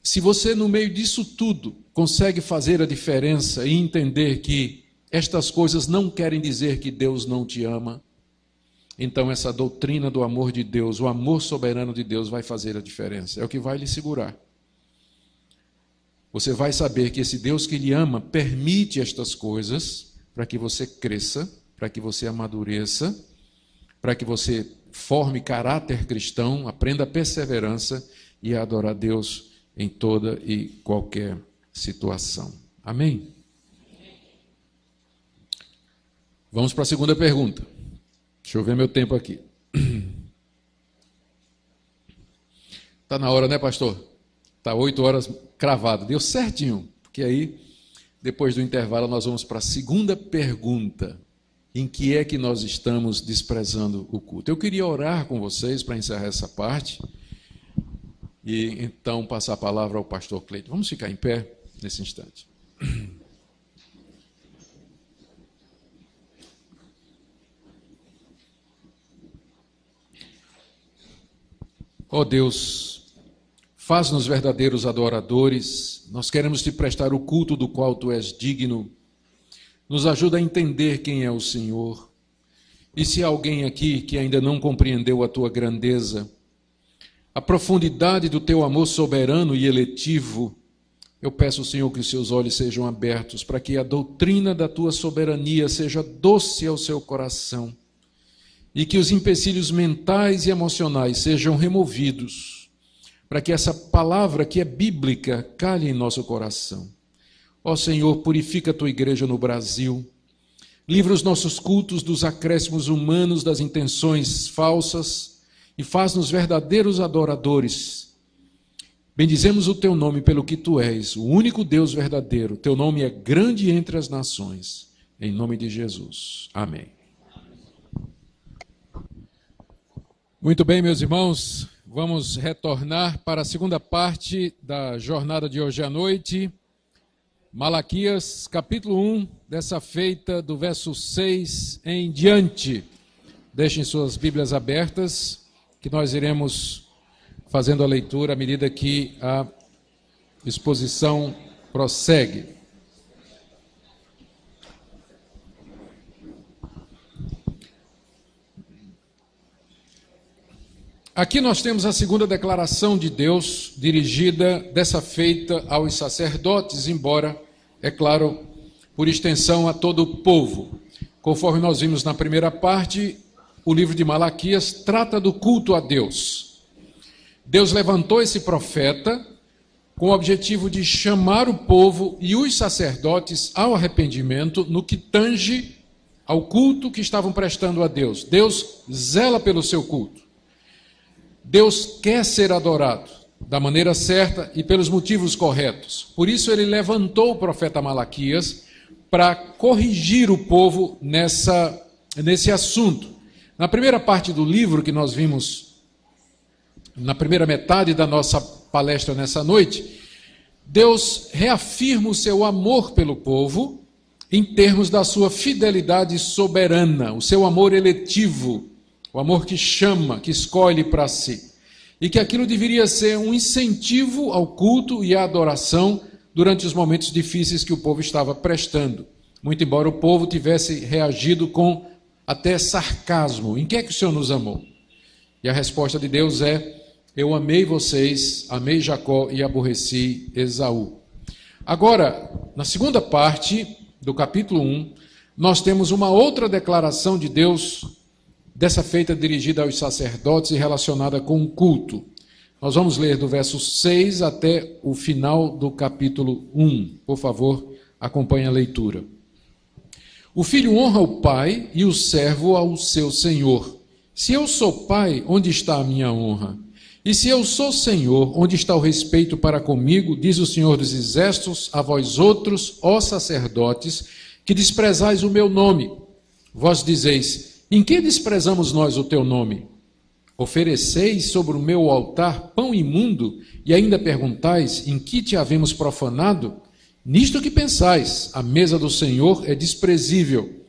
Se você, no meio disso tudo, consegue fazer a diferença e entender que estas coisas não querem dizer que Deus não te ama, então essa doutrina do amor de Deus, o amor soberano de Deus vai fazer a diferença. É o que vai lhe segurar. Você vai saber que esse Deus que lhe ama permite estas coisas para que você cresça, para que você amadureça, para que você forme caráter cristão, aprenda a perseverança e a adorar a Deus em toda e qualquer situação. Amém? Vamos para a segunda pergunta. Deixa eu ver meu tempo aqui. Está na hora, né, pastor? Está 8 horas cravado. Deu certinho. Porque aí, depois do intervalo, nós vamos para a segunda pergunta. Em que é que nós estamos desprezando o culto? Eu queria orar com vocês para encerrar essa parte. E então passar a palavra ao pastor Cleiton. Vamos ficar em pé nesse instante. Ó Deus, faz-nos verdadeiros adoradores. Nós queremos te prestar o culto do qual tu és digno. Nos ajuda a entender quem é o Senhor. E se há alguém aqui que ainda não compreendeu a tua grandeza, a profundidade do teu amor soberano e eletivo, eu peço, Senhor, que os seus olhos sejam abertos para que a doutrina da tua soberania seja doce ao seu coração e que os empecilhos mentais e emocionais sejam removidos para que essa palavra que é bíblica calhe em nosso coração. Ó Senhor, purifica a tua igreja no Brasil, livra os nossos cultos dos acréscimos humanos, das intenções falsas e faz-nos verdadeiros adoradores. Bendizemos o teu nome pelo que tu és, o único Deus verdadeiro. Teu nome é grande entre as nações. Em nome de Jesus. Amém. Muito bem, meus irmãos, vamos retornar para a segunda parte da jornada de hoje à noite. Malaquias, capítulo 1, dessa feita, do verso 6 em diante. Deixem suas Bíblias abertas, que nós iremos fazendo a leitura à medida que a exposição prossegue. Aqui nós temos a segunda declaração de Deus, dirigida dessa feita aos sacerdotes, embora, é claro, por extensão a todo o povo. Conforme nós vimos na primeira parte, o livro de Malaquias trata do culto a Deus. Deus levantou esse profeta com o objetivo de chamar o povo e os sacerdotes ao arrependimento no que tange ao culto que estavam prestando a Deus. Deus zela pelo seu culto. Deus quer ser adorado da maneira certa e pelos motivos corretos. Por isso ele levantou o profeta Malaquias para corrigir o povo nesse assunto. Na primeira parte do livro que nós vimos, na primeira metade da nossa palestra nessa noite, Deus reafirma o seu amor pelo povo em termos da sua fidelidade soberana, o seu amor eletivo, o amor que chama, que escolhe para si. E que aquilo deveria ser um incentivo ao culto e à adoração durante os momentos difíceis que o povo estava prestando. Muito embora o povo tivesse reagido com até sarcasmo. Em que é que o Senhor nos amou? E a resposta de Deus é: eu amei vocês, amei Jacó e aborreci Esaú. Agora, na segunda parte do capítulo 1, nós temos uma outra declaração de Deus, dessa feita dirigida aos sacerdotes e relacionada com o culto. Nós vamos ler do verso 6 até o final do capítulo 1. Por favor, acompanhe a leitura. O filho honra o pai e o servo ao seu senhor. Se eu sou pai, onde está a minha honra? E se eu sou Senhor, onde está o respeito para comigo, diz o Senhor dos Exércitos, a vós outros, ó sacerdotes, que desprezais o meu nome. Vós dizeis: em que desprezamos nós o teu nome? Ofereceis sobre o meu altar pão imundo, e ainda perguntais: em que te havemos profanado? Nisto que pensais, a mesa do Senhor é desprezível.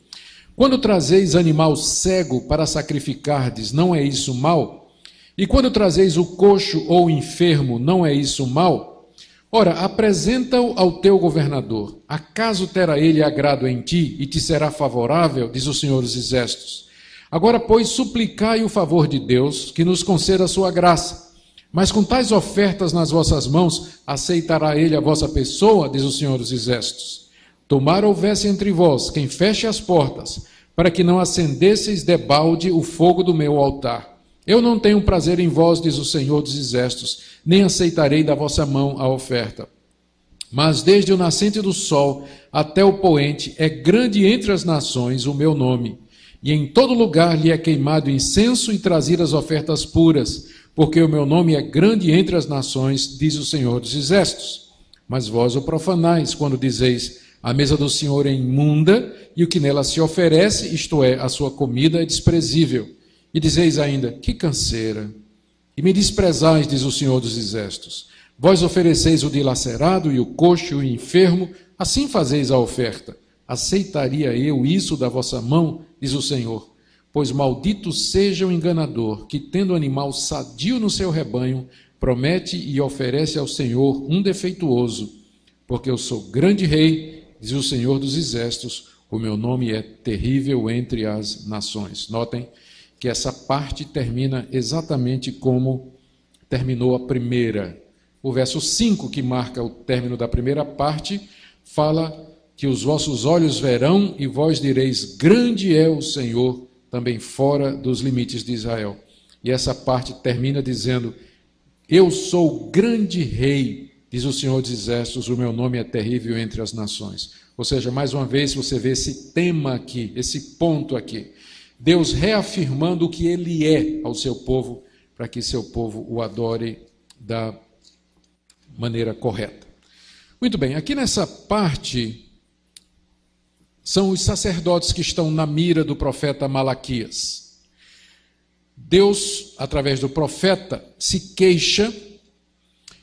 Quando trazeis animal cego para sacrificardes, não é isso mal? E quando trazeis o coxo ou o enfermo, não é isso mal? Ora, apresenta-o ao teu governador. Acaso terá ele agrado em ti e te será favorável, diz o Senhor dos Exércitos. Agora, pois, suplicai o favor de Deus, que nos conceda a sua graça. Mas com tais ofertas nas vossas mãos, aceitará ele a vossa pessoa, diz o Senhor dos Exércitos. Tomara houvesse entre vós quem feche as portas, para que não acendesseis debalde o fogo do meu altar. Eu não tenho prazer em vós, diz o Senhor dos Exércitos, nem aceitarei da vossa mão a oferta. Mas desde o nascente do sol até o poente é grande entre as nações o meu nome, e em todo lugar lhe é queimado incenso e trazidas ofertas puras, porque o meu nome é grande entre as nações, diz o Senhor dos Exércitos. Mas vós o profanais, quando dizeis: a mesa do Senhor é imunda, e o que nela se oferece, isto é, a sua comida, é desprezível. E dizeis ainda: que canseira! E me desprezais, diz o Senhor dos Exércitos. Vós ofereceis o dilacerado e o coxo e o enfermo, assim fazeis a oferta. Aceitaria eu isso da vossa mão, diz o Senhor? Pois maldito seja o enganador, que tendo animal sadio no seu rebanho, promete e oferece ao Senhor um defeituoso. Porque eu sou grande rei, diz o Senhor dos Exércitos, o meu nome é terrível entre as nações. Notem que essa parte termina exatamente como terminou a primeira. O verso 5, que marca o término da primeira parte, fala que os vossos olhos verão e vós direis, grande é o Senhor, também fora dos limites de Israel. E essa parte termina dizendo, eu sou o grande rei, diz o Senhor dos Exércitos, o meu nome é terrível entre as nações. Ou seja, mais uma vez você vê esse tema aqui, esse ponto aqui. Deus reafirmando o que Ele é ao seu povo, para que seu povo o adore da maneira correta. Muito bem, aqui nessa parte são os sacerdotes que estão na mira do profeta Malaquias. Deus, através do profeta, se queixa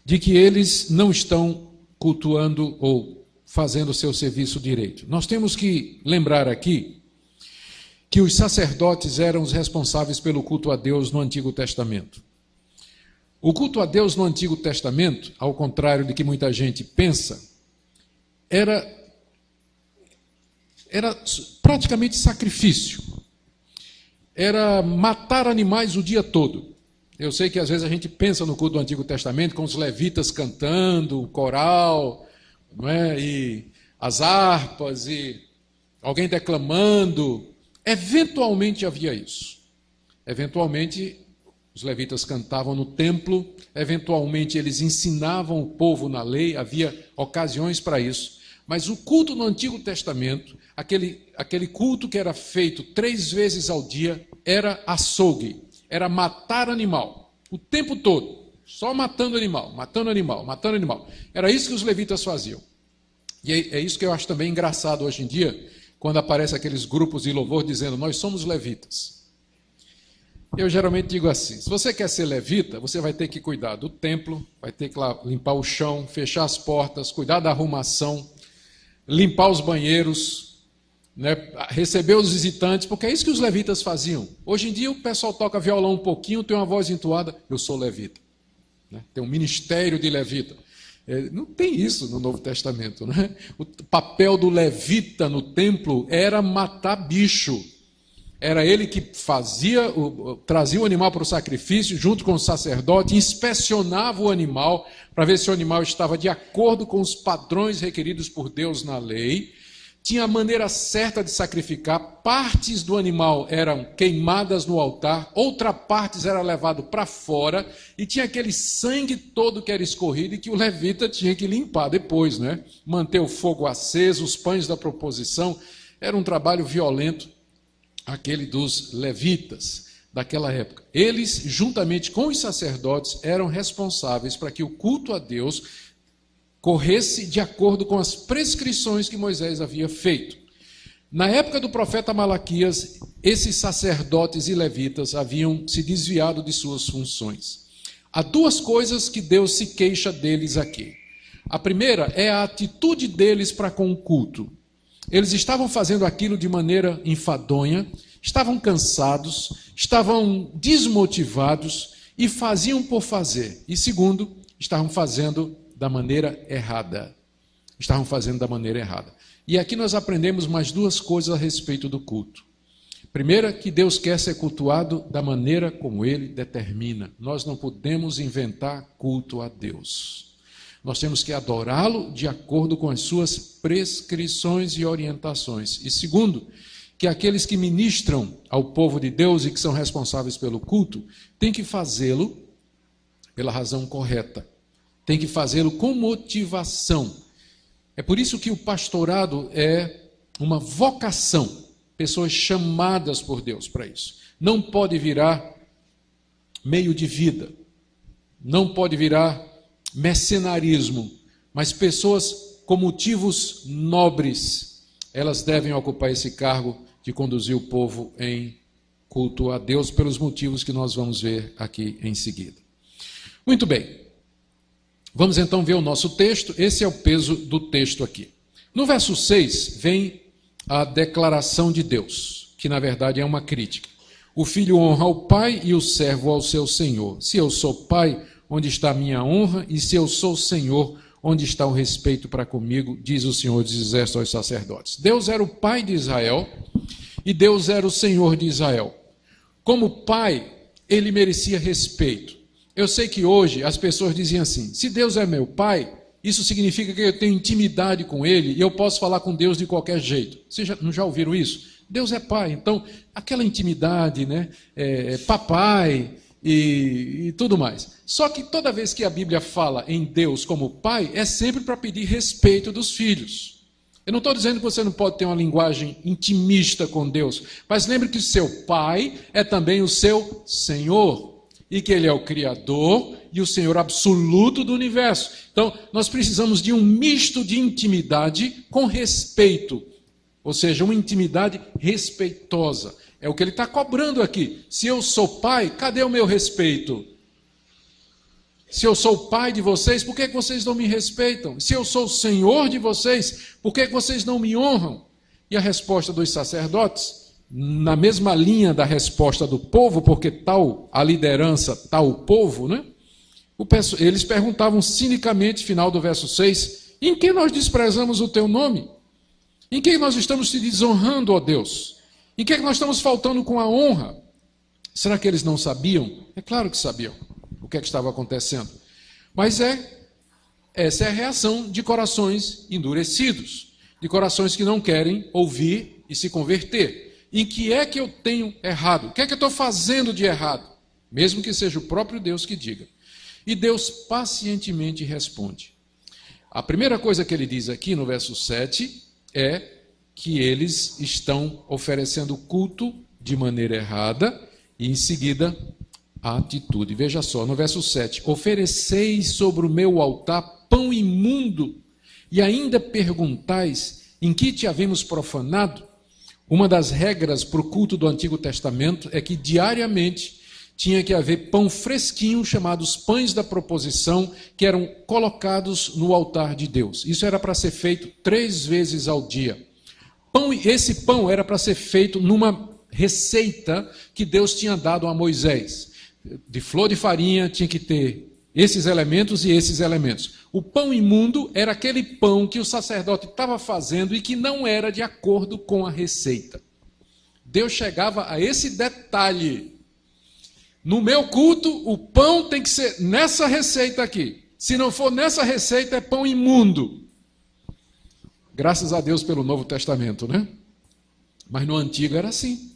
de que eles não estão cultuando ou fazendo o seu serviço direito. Nós temos que lembrar aqui que os sacerdotes eram os responsáveis pelo culto a Deus no Antigo Testamento. O culto a Deus no Antigo Testamento, ao contrário de que muita gente pensa, era praticamente sacrifício. Era matar animais o dia todo. Eu sei que às vezes a gente pensa no culto do Antigo Testamento com os levitas cantando, o coral, não é? E as harpas, e alguém declamando. Eventualmente havia isso. Eventualmente os levitas cantavam no templo, eventualmente eles ensinavam o povo na lei, havia ocasiões para isso. Mas o culto no Antigo Testamento, aquele culto que era feito 3 vezes ao dia, era açougue, era matar animal, o tempo todo, só matando animal, matando animal, matando animal. Era isso que os levitas faziam. E é isso que eu acho também engraçado hoje em dia, quando aparecem aqueles grupos de louvor dizendo, nós somos levitas. Eu geralmente digo assim, se você quer ser levita, você vai ter que cuidar do templo, vai ter que limpar o chão, fechar as portas, cuidar da arrumação, limpar os banheiros, né, receber os visitantes, porque é isso que os levitas faziam. Hoje em dia o pessoal toca violão um pouquinho, tem uma voz entoada, eu sou levita. Né? Tem um ministério de levita. Não tem isso no Novo Testamento. Né? O papel do levita no templo era matar bicho. Era ele que trazia o animal para o sacrifício, junto com o sacerdote, inspecionava o animal para ver se o animal estava de acordo com os padrões requeridos por Deus na lei. Tinha a maneira certa de sacrificar, partes do animal eram queimadas no altar, outra parte era levado para fora, e tinha aquele sangue todo que era escorrido e que o levita tinha que limpar depois, né? Manter o fogo aceso, os pães da proposição. Era um trabalho violento, aquele dos levitas daquela época. Eles, juntamente com os sacerdotes, eram responsáveis para que o culto a Deus corresse de acordo com as prescrições que Moisés havia feito. Na época do profeta Malaquias, esses sacerdotes e levitas haviam se desviado de suas funções. Há 2 coisas que Deus se queixa deles aqui. A primeira é a atitude deles para com o culto. Eles estavam fazendo aquilo de maneira enfadonha, estavam cansados, estavam desmotivados e faziam por fazer. E segundo, estavam fazendo da maneira errada. Estavam fazendo da maneira errada. E aqui nós aprendemos mais 2 coisas a respeito do culto. Primeira, que Deus quer ser cultuado da maneira como Ele determina. Nós não podemos inventar culto a Deus. Nós temos que adorá-lo de acordo com as suas prescrições e orientações. E segundo, que aqueles que ministram ao povo de Deus e que são responsáveis pelo culto, têm que fazê-lo pela razão correta. Tem que fazê-lo com motivação. É por isso que o pastorado é uma vocação. Pessoas chamadas por Deus para isso. Não pode virar meio de vida. Não pode virar mercenarismo. Mas pessoas com motivos nobres, elas devem ocupar esse cargo de conduzir o povo em culto a Deus, pelos motivos que nós vamos ver aqui em seguida. Muito bem. Vamos então ver o nosso texto. Esse é o peso do texto aqui. No verso 6 vem a declaração de Deus, que na verdade é uma crítica. O filho honra o pai e o servo ao seu senhor. Se eu sou pai, onde está a minha honra? E se eu sou senhor, onde está o respeito para comigo? Diz o Senhor dos Exércitos aos sacerdotes. Deus era o pai de Israel e Deus era o senhor de Israel. Como pai, ele merecia respeito. Eu sei que hoje as pessoas dizem assim: se Deus é meu pai, isso significa que eu tenho intimidade com ele e eu posso falar com Deus de qualquer jeito. Vocês não já ouviram isso? Deus é pai, então aquela intimidade, né? Papai e tudo mais. Só que toda vez que a Bíblia fala em Deus como pai, é sempre para pedir respeito dos filhos. Eu não estou dizendo que você não pode ter uma linguagem intimista com Deus, mas lembre que o seu pai é também o seu Senhor. E que ele é o Criador e o Senhor absoluto do universo. Então, nós precisamos de um misto de intimidade com respeito. Ou seja, uma intimidade respeitosa. É o que ele está cobrando aqui. Se eu sou pai, cadê o meu respeito? Se eu sou pai de vocês, por que vocês não me respeitam? Se eu sou o Senhor de vocês, por que vocês não me honram? E a resposta dos sacerdotes, na mesma linha da resposta do povo, porque tal a liderança, tal o povo, né? Eles perguntavam cinicamente, final do verso 6, em que nós desprezamos o teu nome? Em que nós estamos te desonrando, ó Deus? Em que nós estamos faltando com a honra? Será que eles não sabiam? É claro que sabiam o que estava acontecendo. Mas essa é a reação de corações endurecidos, de corações que não querem ouvir e se converter. Em que é que eu tenho errado? O que é que eu estou fazendo de errado? Mesmo que seja o próprio Deus que diga. E Deus pacientemente responde. A primeira coisa que ele diz aqui no verso 7 é que eles estão oferecendo culto de maneira errada e em seguida a atitude. Veja só, no verso 7, ofereceis sobre o meu altar pão imundo e ainda perguntais em que te havemos profanado? Uma das regras para o culto do Antigo Testamento é que diariamente tinha que haver pão fresquinho, chamados pães da proposição, que eram colocados no altar de Deus. Isso era para ser feito 3 vezes ao dia. Esse pão era para ser feito numa receita que Deus tinha dado a Moisés. De flor de farinha tinha que ter esses elementos e esses elementos. O pão imundo era aquele pão que o sacerdote estava fazendo e que não era de acordo com a receita. Deus chegava a esse detalhe. No meu culto, o pão tem que ser nessa receita aqui. Se não for nessa receita, é pão imundo. Graças a Deus pelo Novo Testamento, né? Mas no Antigo era assim.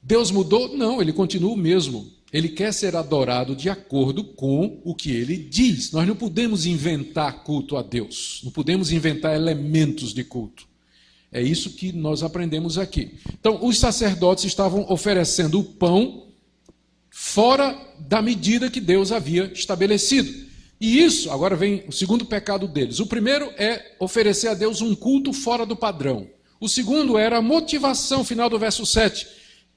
Deus mudou? Não, ele continua o mesmo. Ele quer ser adorado de acordo com o que ele diz. Nós não podemos inventar culto a Deus. Não podemos inventar elementos de culto. É isso que nós aprendemos aqui. Então, os sacerdotes estavam oferecendo o pão fora da medida que Deus havia estabelecido. E isso, agora vem o segundo pecado deles. O primeiro é oferecer a Deus um culto fora do padrão. O segundo era a motivação, final do verso 7.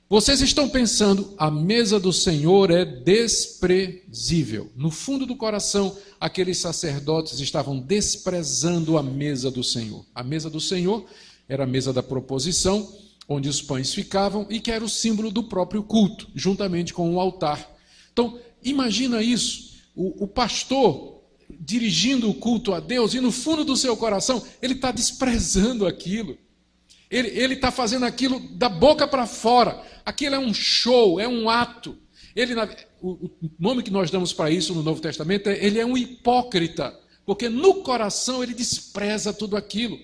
Vocês estão pensando, a mesa do Senhor é desprezível. No fundo do coração, aqueles sacerdotes estavam desprezando a mesa do Senhor. A mesa do Senhor era a mesa da proposição, onde os pães ficavam e que era o símbolo do próprio culto, juntamente com o altar. Então, imagina isso, o pastor dirigindo o culto a Deus e no fundo do seu coração, ele está desprezando aquilo. Ele está fazendo aquilo da boca para fora. Aquilo é um show, é um ato. O nome que nós damos para isso no Novo Testamento é ele é um hipócrita, porque no coração ele despreza tudo aquilo.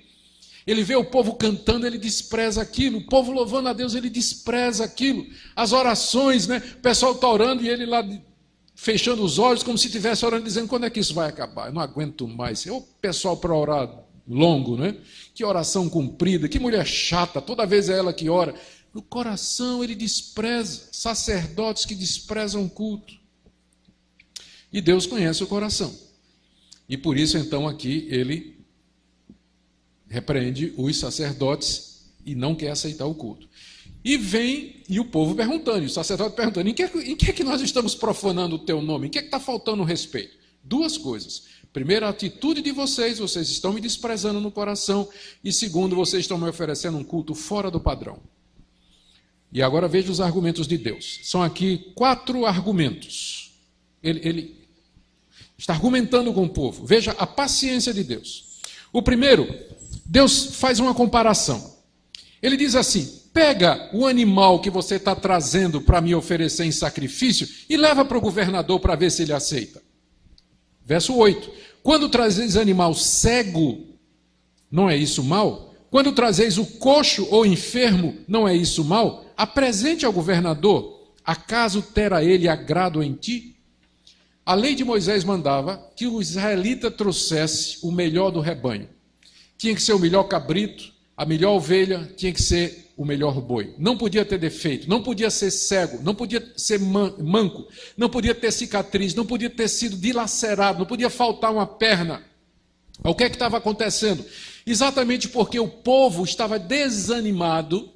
Ele vê o povo cantando, ele despreza aquilo. O povo louvando a Deus, ele despreza aquilo. As orações, né? O pessoal está orando e ele lá fechando os olhos, como se estivesse orando, dizendo, quando é que isso vai acabar? Eu não aguento mais. É o pessoal para orar longo, né? Que oração comprida, que mulher chata, toda vez é ela que ora. No coração ele despreza, sacerdotes que desprezam o culto. E Deus conhece o coração. E por isso, então, aqui ele repreende os sacerdotes e não quer aceitar o culto. E o povo perguntando, e o sacerdote perguntando, em que é que nós estamos profanando o teu nome? Em que é que está faltando o respeito? 2 coisas. Primeiro, a atitude de vocês estão me desprezando no coração. E segundo, vocês estão me oferecendo um culto fora do padrão. E agora veja os argumentos de Deus. São aqui 4 argumentos. Ele está argumentando com o povo. Veja a paciência de Deus. O primeiro, Deus faz uma comparação. Ele diz assim: pega o animal que você está trazendo para me oferecer em sacrifício e leva para o governador para ver se ele aceita. Verso 8: quando trazeis animal cego, não é isso mal? Quando trazeis o coxo ou enfermo, não é isso mal? Apresente ao governador, acaso terá ele agrado em ti? A lei de Moisés mandava que o israelita trouxesse o melhor do rebanho. Tinha que ser o melhor cabrito, a melhor ovelha, tinha que ser o melhor boi. Não podia ter defeito, não podia ser cego, não podia ser manco, não podia ter cicatriz, não podia ter sido dilacerado, não podia faltar uma perna. O que é que estava acontecendo? Exatamente porque o povo estava desanimado,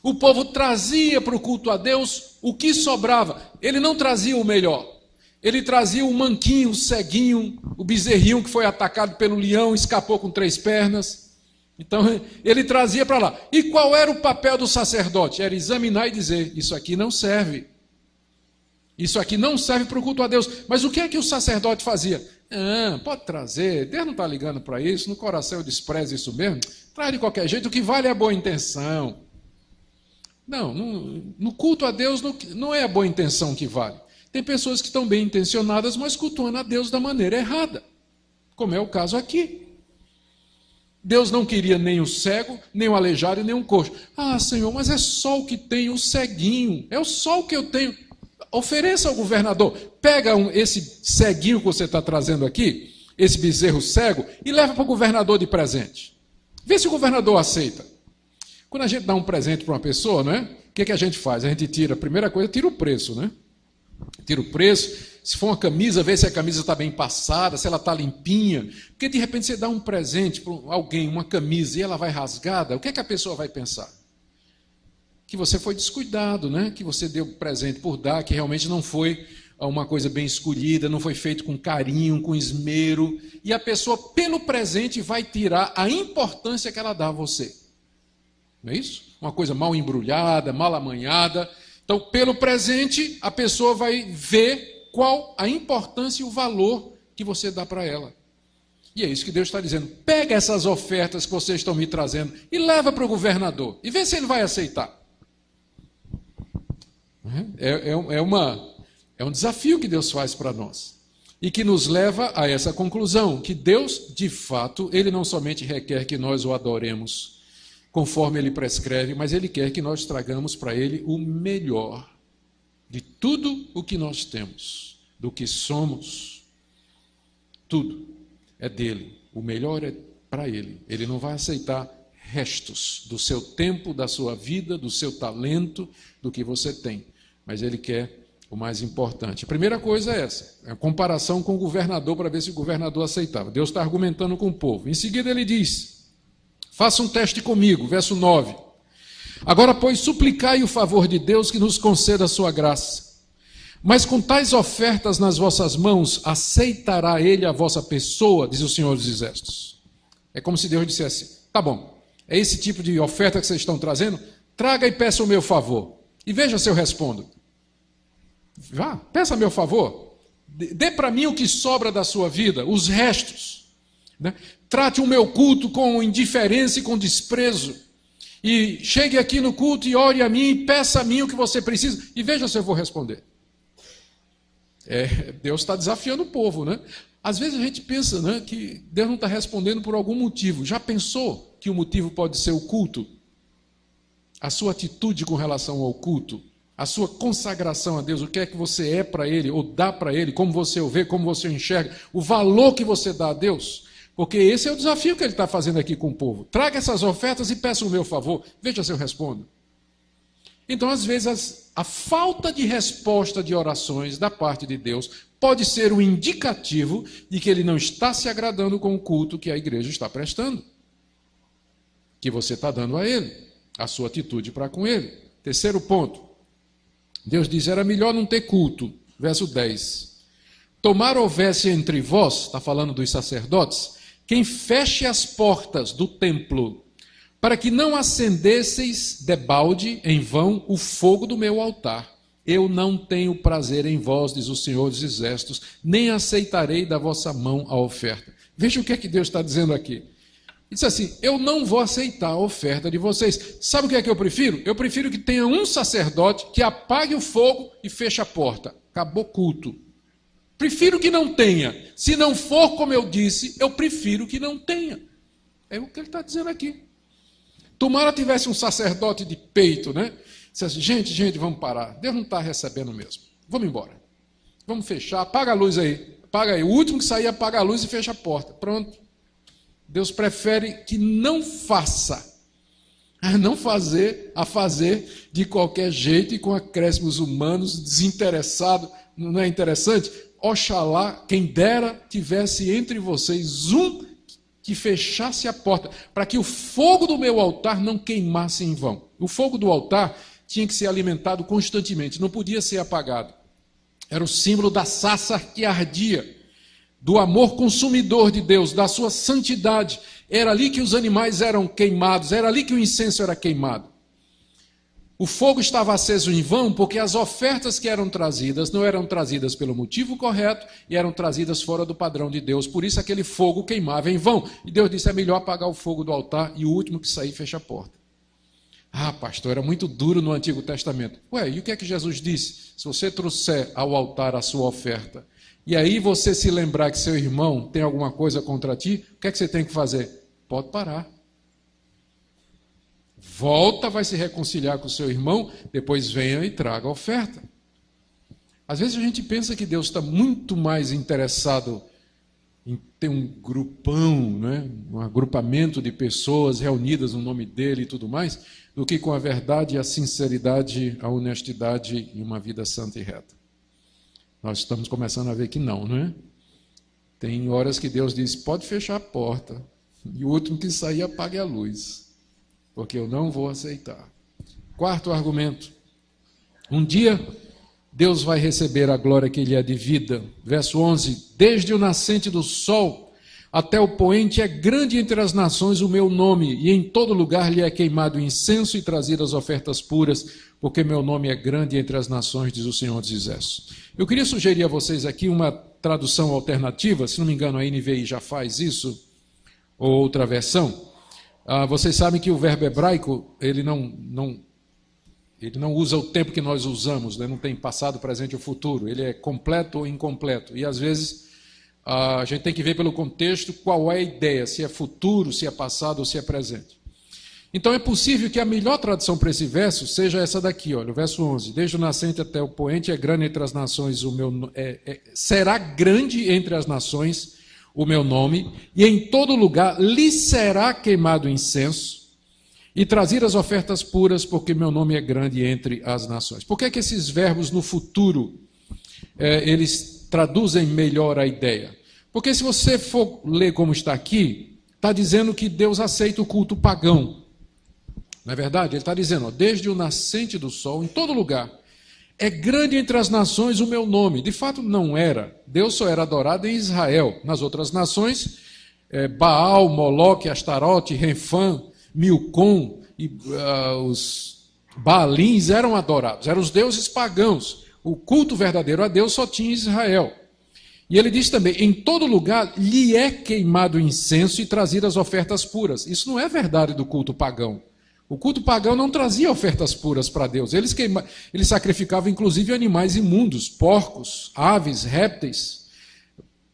o povo trazia para o culto a Deus o que sobrava. Ele não trazia o melhor. Ele trazia o manquinho, o ceguinho, o bezerrinho que foi atacado pelo leão, escapou com 3 pernas. Então, ele trazia para lá. E qual era o papel do sacerdote? Era examinar e dizer: isso aqui não serve. Isso aqui não serve para o culto a Deus. Mas o que é que o sacerdote fazia? Pode trazer, Deus não está ligando para isso, no coração eu desprezo isso mesmo. Traz de qualquer jeito, o que vale é a boa intenção. Não, no culto a Deus não é a boa intenção que vale. Tem pessoas que estão bem intencionadas, mas cultuando a Deus da maneira errada, como é o caso aqui. Deus não queria nem o cego, nem o aleijado e nem o coxo. Senhor, mas é só o que tem, o ceguinho, é só o que eu tenho. Ofereça ao governador, pega esse ceguinho que você está trazendo aqui, esse bezerro cego, e leva para o governador de presente. Vê se o governador aceita. Quando a gente dá um presente para uma pessoa, não é? O que a gente faz? A gente tira, a primeira coisa, tira o preço, né? Tira o preço. Se for uma camisa, vê se a camisa está bem passada, se ela está limpinha. Porque de repente você dá um presente para alguém, uma camisa, e ela vai rasgada, o que a pessoa vai pensar? Que você foi descuidado, né? Que você deu presente por dar, que realmente não foi uma coisa bem escolhida, não foi feito com carinho, com esmero. E a pessoa, pelo presente, vai tirar a importância que ela dá a você. Não é isso? Uma coisa mal embrulhada, mal amanhada. Então, pelo presente, a pessoa vai ver qual a importância e o valor que você dá para ela. E é isso que Deus está dizendo. Pega essas ofertas que vocês estão me trazendo e leva para o governador. E vê se ele vai aceitar. É um desafio que Deus faz para nós. E que nos leva a essa conclusão. Que Deus, de fato, Ele não somente requer que nós o adoremos conforme Ele prescreve, mas Ele quer que nós tragamos para Ele o melhor de tudo o que nós temos, do que somos. Tudo é dele. O melhor é para Ele. Ele não vai aceitar restos do seu tempo, da sua vida, do seu talento, do que você tem. Mas Ele quer o mais importante. A primeira coisa é essa, a comparação com o governador, para ver se o governador aceitava. Deus está argumentando com o povo. Em seguida ele diz: faça um teste comigo, verso 9. Agora, pois, suplicai o favor de Deus que nos conceda a sua graça. Mas com tais ofertas nas vossas mãos, aceitará Ele a vossa pessoa, diz o Senhor dos Exércitos. É como se Deus dissesse: tá bom, é esse tipo de oferta que vocês estão trazendo? Traga e peça o meu favor. E veja se eu respondo. Vá, peça meu favor. Dê para mim o que sobra da sua vida, os restos. Né? Trate o meu culto com indiferença e com desprezo. E chegue aqui no culto e ore a mim e peça a mim o que você precisa. E veja se eu vou responder. Deus está desafiando o povo, né? Às vezes a gente pensa, né, que Deus não está respondendo por algum motivo. Já pensou que o motivo pode ser o culto? A sua atitude com relação ao culto, a sua consagração a Deus, o que é que você é para Ele, ou dá para Ele, como você o vê, como você o enxerga, o valor que você dá a Deus. Porque esse é o desafio que Ele está fazendo aqui com o povo. Traga essas ofertas e peça o meu favor. Veja se eu respondo. Então, às vezes, a falta de resposta de orações da parte de Deus pode ser um indicativo de que Ele não está se agradando com o culto que a igreja está prestando, que você está dando a Ele, a sua atitude para com Ele. Terceiro ponto, Deus diz: era melhor não ter culto. Verso 10. Tomar houvesse entre vós, está falando dos sacerdotes, quem feche as portas do templo, para que não acendesseis debalde em vão o fogo do meu altar. Eu não tenho prazer em vós, diz o Senhor dos Exércitos, nem aceitarei da vossa mão a oferta. Veja o que é que Deus está dizendo aqui. E disse assim: eu não vou aceitar a oferta de vocês. Sabe o que é que eu prefiro? Eu prefiro que tenha um sacerdote que apague o fogo e feche a porta. Acabou culto. Prefiro que não tenha. Se não for como eu disse, eu prefiro que não tenha. É o que ele está dizendo aqui. Tomara tivesse um sacerdote de peito, né? Disse assim: gente, vamos parar. Deus não está recebendo mesmo. Vamos embora. Vamos fechar. Apaga a luz aí. Apaga aí. O último que sair, apaga a luz e fecha a porta. Pronto. Deus prefere que não faça. A não fazer, a fazer de qualquer jeito e com acréscimos humanos, desinteressado. Não é interessante? Oxalá, quem dera, tivesse entre vocês um que fechasse a porta, para que o fogo do meu altar não queimasse em vão. O fogo do altar tinha que ser alimentado constantemente, não podia ser apagado. Era o símbolo da sarça que ardia, do amor consumidor de Deus, da sua santidade. Era ali que os animais eram queimados, era ali que o incenso era queimado. O fogo estava aceso em vão porque as ofertas que eram trazidas não eram trazidas pelo motivo correto e eram trazidas fora do padrão de Deus. Por isso aquele fogo queimava em vão. E Deus disse: é melhor apagar o fogo do altar e o último que sair fecha a porta. Ah, pastor, era muito duro no Antigo Testamento. Ué, e o que é que Jesus disse? Se você trouxer ao altar a sua oferta e aí você se lembrar que seu irmão tem alguma coisa contra ti, o que é que você tem que fazer? Pode parar. Volta, vai se reconciliar com o seu irmão, depois venha e traga a oferta. Às vezes a gente pensa que Deus está muito mais interessado em ter um grupão, né? Um agrupamento de pessoas reunidas no nome dele e tudo mais, do que com a verdade, a sinceridade, a honestidade e uma vida santa e reta. Nós estamos começando a ver que não, não é? Tem horas que Deus diz: pode fechar a porta, e o último que sair apague a luz. Porque eu não vou aceitar. Quarto argumento. Um dia, Deus vai receber a glória que lhe é devida. Verso 11. Desde o nascente do sol até o poente é grande entre as nações o meu nome, e em todo lugar lhe é queimado incenso e trazidas ofertas puras, porque meu nome é grande entre as nações, diz o Senhor dos Exércitos. Eu queria sugerir a vocês aqui uma tradução alternativa, se não me engano a NVI já faz isso, ou outra versão. Vocês sabem que o verbo hebraico, ele não usa o tempo que nós usamos, né? Não tem passado, presente ou futuro, ele é completo ou incompleto. E às vezes a gente tem que ver pelo contexto qual é a ideia, se é futuro, se é passado ou se é presente. Então é possível que a melhor tradução para esse verso seja essa daqui, olha, o verso 11. Desde o nascente até o poente é grande entre as nações, será grande entre as nações o meu nome, e em todo lugar lhe será queimado incenso, e trazidas ofertas puras, porque meu nome é grande entre as nações. Por que é que esses verbos no futuro, eles traduzem melhor a ideia? Porque se você for ler como está aqui, está dizendo que Deus aceita o culto pagão. Não é verdade? Ele está dizendo, desde o nascente do sol, em todo lugar, é grande entre as nações o meu nome. De fato, não era. Deus só era adorado em Israel. Nas outras nações, Baal, Moloque, Astarote, Renfã, Milcom e os Baalins eram adorados. Eram os deuses pagãos. O culto verdadeiro a Deus só tinha em Israel. E ele diz também, em todo lugar lhe é queimado incenso e trazidas ofertas puras. Isso não é verdade do culto pagão. O culto pagão não trazia ofertas puras para Deus. Eles sacrificavam inclusive animais imundos, porcos, aves, répteis,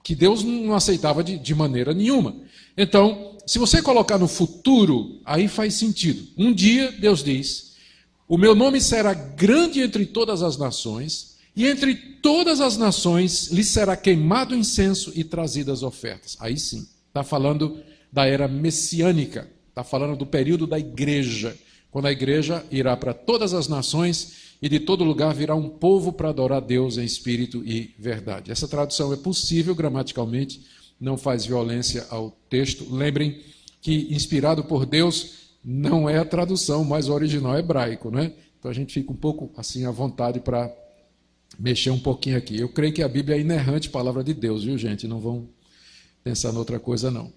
que Deus não aceitava de maneira nenhuma. Então, se você colocar no futuro, aí faz sentido. Um dia, Deus diz, o meu nome será grande entre todas as nações, e entre todas as nações lhe será queimado incenso e trazidas ofertas. Aí sim, está falando da era messiânica. Está falando do período da igreja, quando a igreja irá para todas as nações e de todo lugar virá um povo para adorar Deus em espírito e verdade. Essa tradução é possível gramaticalmente, não faz violência ao texto. Lembrem que inspirado por Deus não é a tradução, mas o original é hebraico, né? Então a gente fica um pouco assim à vontade para mexer um pouquinho aqui. Eu creio que a Bíblia é inerrante, palavra de Deus, viu, gente? Não vão pensar noutra coisa, não.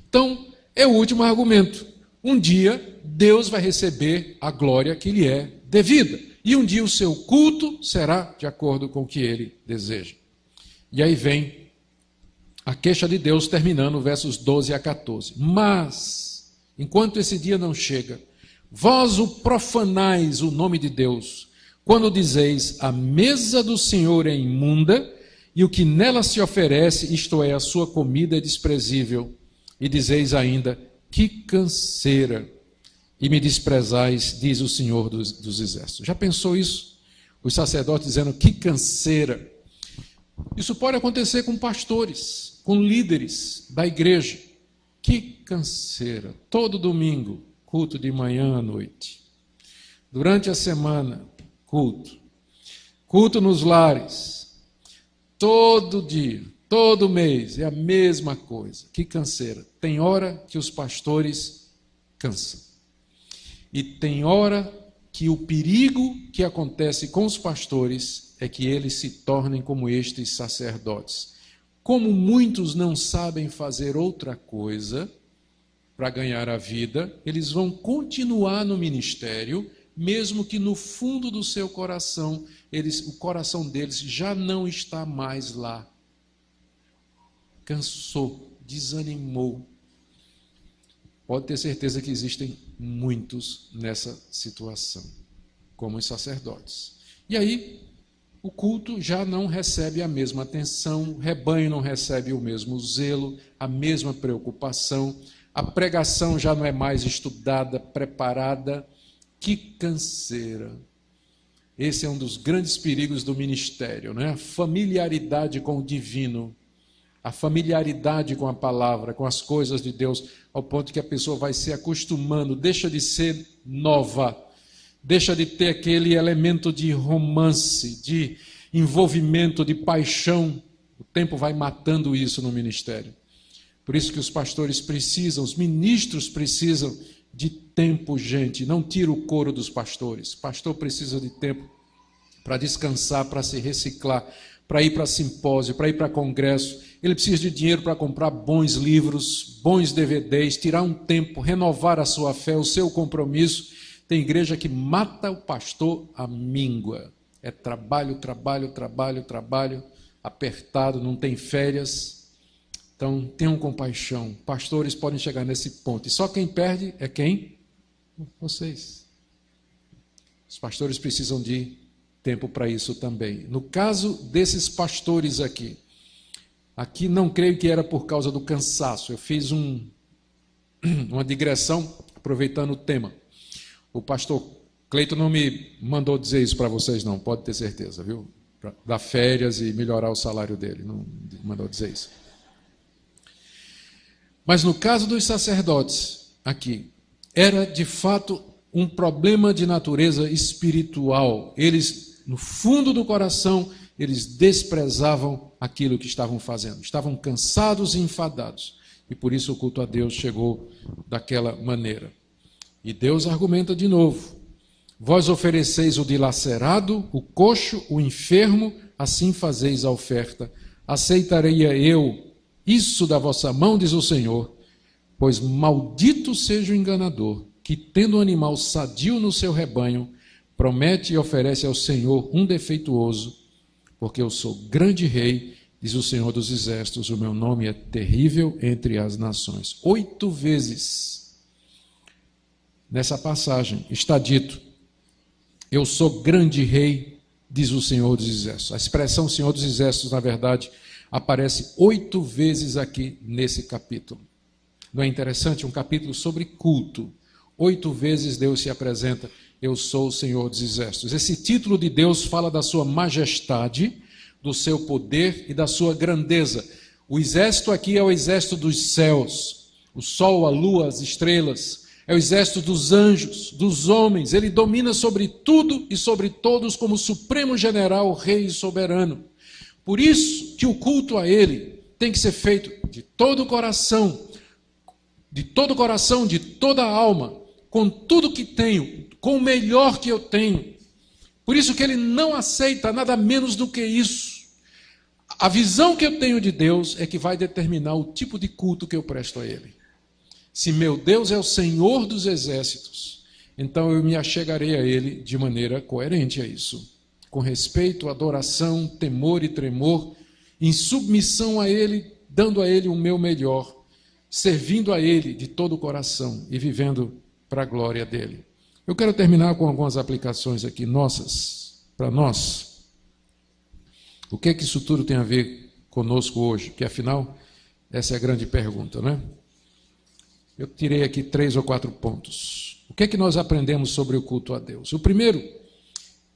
Então, é o último argumento. Um dia, Deus vai receber a glória que lhe é devida. E um dia o seu culto será de acordo com o que ele deseja. E aí vem a queixa de Deus, terminando versos 12 a 14. Mas enquanto esse dia não chega, vós o profanais o nome de Deus, quando dizeis, a mesa do Senhor é imunda, e o que nela se oferece, isto é, a sua comida é desprezível, e dizeis ainda, que canseira, e me desprezais, diz o Senhor dos Exércitos. Já pensou isso? Os sacerdotes dizendo, que canseira. Isso pode acontecer com pastores, com líderes da igreja. Que canseira. Todo domingo, culto de manhã à noite. Durante a semana, culto. Culto nos lares. Todo dia, todo mês, é a mesma coisa. Que canseira. Tem hora que os pastores cansam. E tem hora que o perigo que acontece com os pastores é que eles se tornem como estes sacerdotes. Como muitos não sabem fazer outra coisa para ganhar a vida, eles vão continuar no ministério, mesmo que no fundo do seu coração, o coração deles já não está mais lá. Cansou, desanimou. Pode ter certeza que existem muitos nessa situação, como os sacerdotes. E aí, o culto já não recebe a mesma atenção, o rebanho não recebe o mesmo zelo, a mesma preocupação, a pregação já não é mais estudada, preparada. Que canseira. Esse é um dos grandes perigos do ministério, né? A familiaridade com o divino, a familiaridade com a palavra, com as coisas de Deus, ao ponto que a pessoa vai se acostumando, deixa de ser nova, deixa de ter aquele elemento de romance, de envolvimento, de paixão. O tempo vai matando isso no ministério. Por isso que os pastores precisam, os ministros precisam de tempo, gente. Não tira o couro dos pastores. O pastor precisa de tempo para descansar, para se reciclar, para ir para simpósio, para ir para congresso. Ele precisa de dinheiro para comprar bons livros, bons DVDs, tirar um tempo, renovar a sua fé, o seu compromisso. Tem igreja que mata o pastor à míngua. É trabalho, trabalho, trabalho, trabalho, apertado, não tem férias. Então, tenham compaixão. Pastores podem chegar nesse ponto. E só quem perde é quem? Vocês. Os pastores precisam de tempo para isso também. No caso desses pastores aqui não creio que era por causa do cansaço. Eu fiz uma digressão, aproveitando o tema. O pastor Cleiton não me mandou dizer isso para vocês, não, pode ter certeza, viu? Para dar férias e melhorar o salário dele, não mandou dizer isso. Mas no caso dos sacerdotes, aqui, era de fato um problema de natureza espiritual. Eles, no fundo do coração, eles desprezavam aquilo que estavam fazendo. Estavam cansados e enfadados. E por isso o culto a Deus chegou daquela maneira. E Deus argumenta de novo. Vós ofereceis o dilacerado, o coxo, o enfermo, assim fazeis a oferta. Aceitarei eu isso da vossa mão, diz o Senhor, pois maldito seja o enganador, que tendo um animal sadio no seu rebanho, promete e oferece ao Senhor um defeituoso, porque eu sou grande rei, diz o Senhor dos Exércitos, o meu nome é terrível entre as nações. 8 vezes nessa passagem está dito, eu sou grande rei, diz o Senhor dos Exércitos. A expressão Senhor dos Exércitos, na verdade, aparece 8 vezes aqui nesse capítulo. Não é interessante? Um capítulo sobre culto. 8 vezes Deus se apresenta, eu sou o Senhor dos Exércitos. Esse título de Deus fala da sua majestade, do seu poder e da sua grandeza. O exército aqui é o exército dos céus, o sol, a lua, as estrelas, é o exército dos anjos, dos homens. Ele domina sobre tudo e sobre todos como supremo general, rei e soberano. Por isso que o culto a ele tem que ser feito de todo o coração, de toda a alma, com tudo que tenho, com o melhor que eu tenho. Por isso que ele não aceita nada menos do que isso. A visão que eu tenho de Deus é que vai determinar o tipo de culto que eu presto a ele. Se meu Deus é o Senhor dos Exércitos, então eu me achegarei a ele de maneira coerente a isso. Com respeito, adoração, temor e tremor, em submissão a ele, dando a ele o meu melhor. servindo a Ele de todo o coração e vivendo para a glória dEle. Eu quero terminar com algumas aplicações aqui nossas, para nós. O que é que isso tudo tem a ver conosco hoje? Porque, afinal, essa é a grande pergunta, né? Eu tirei aqui 3 ou 4 pontos. O que é que nós aprendemos sobre o culto a Deus? O primeiro,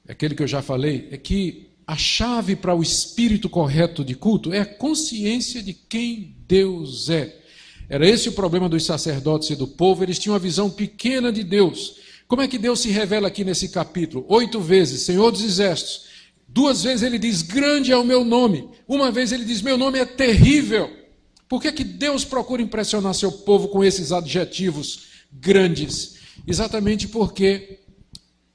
aquele que eu já falei, é que a chave para o espírito correto de culto é a consciência de quem Deus é. Era esse o problema dos sacerdotes e do povo, eles tinham uma visão pequena de Deus. Como é que Deus se revela aqui nesse capítulo? 8 vezes, Senhor dos Exércitos. 2 vezes ele diz, grande é o meu nome. 1 vez ele diz, meu nome é terrível. Por que Deus procura impressionar seu povo com esses adjetivos grandes? Exatamente porque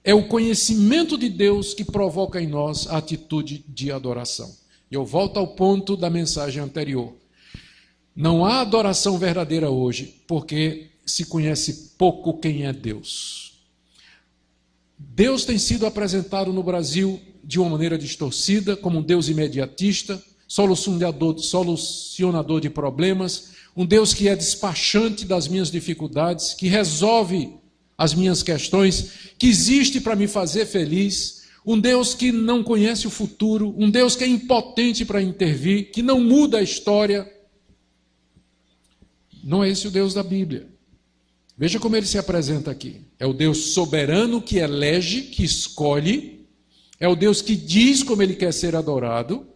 é o conhecimento de Deus que provoca em nós a atitude de adoração. E eu volto ao ponto da mensagem anterior. Não há adoração verdadeira hoje, porque se conhece pouco quem é Deus. Deus tem sido apresentado no Brasil de uma maneira distorcida, como um Deus imediatista, solucionador de problemas, um Deus que é despachante das minhas dificuldades, que resolve as minhas questões, que existe para me fazer feliz, um Deus que não conhece o futuro, um Deus que é impotente para intervir, que não muda a história. Não é esse o Deus da Bíblia. Veja como ele se apresenta aqui. É o Deus soberano que elege, que escolhe, é o Deus que diz como ele quer ser adorado,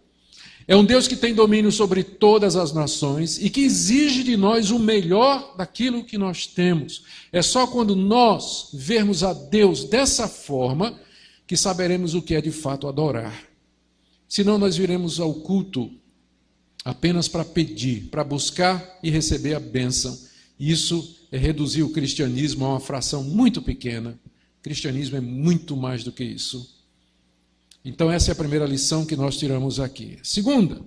é um Deus que tem domínio sobre todas as nações e que exige de nós o melhor daquilo que nós temos. É só quando nós vermos a Deus dessa forma que saberemos o que é de fato adorar. Senão nós viremos ao culto apenas para pedir, para buscar e receber a bênção. Isso é reduzir o cristianismo a uma fração muito pequena. O cristianismo é muito mais do que isso. Então essa é a primeira lição que nós tiramos aqui. Segunda,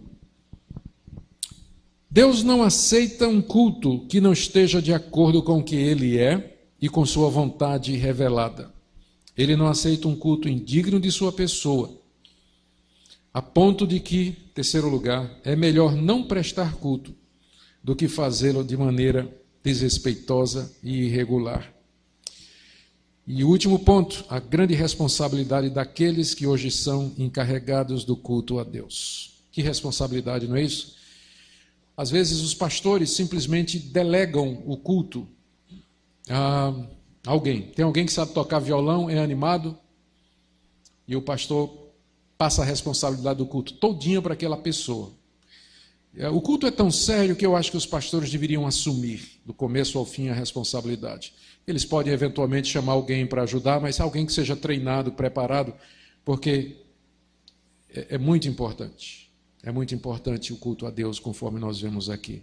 Deus não aceita um culto que não esteja de acordo com o que Ele é e com sua vontade revelada. Ele não aceita um culto indigno de sua pessoa, a ponto de que, terceiro lugar, é melhor não prestar culto do que fazê-lo de maneira desrespeitosa e irregular. E o último ponto, a grande responsabilidade daqueles que hoje são encarregados do culto a Deus. Que responsabilidade, não é isso? Às vezes os pastores simplesmente delegam o culto a alguém. Tem alguém que sabe tocar violão, é animado, e o pastor passa a responsabilidade do culto todinha para aquela pessoa. O culto é tão sério que eu acho que os pastores deveriam assumir, do começo ao fim, a responsabilidade. Eles podem eventualmente chamar alguém para ajudar, mas alguém que seja treinado, preparado, porque é muito importante. É muito importante o culto a Deus, conforme nós vemos aqui.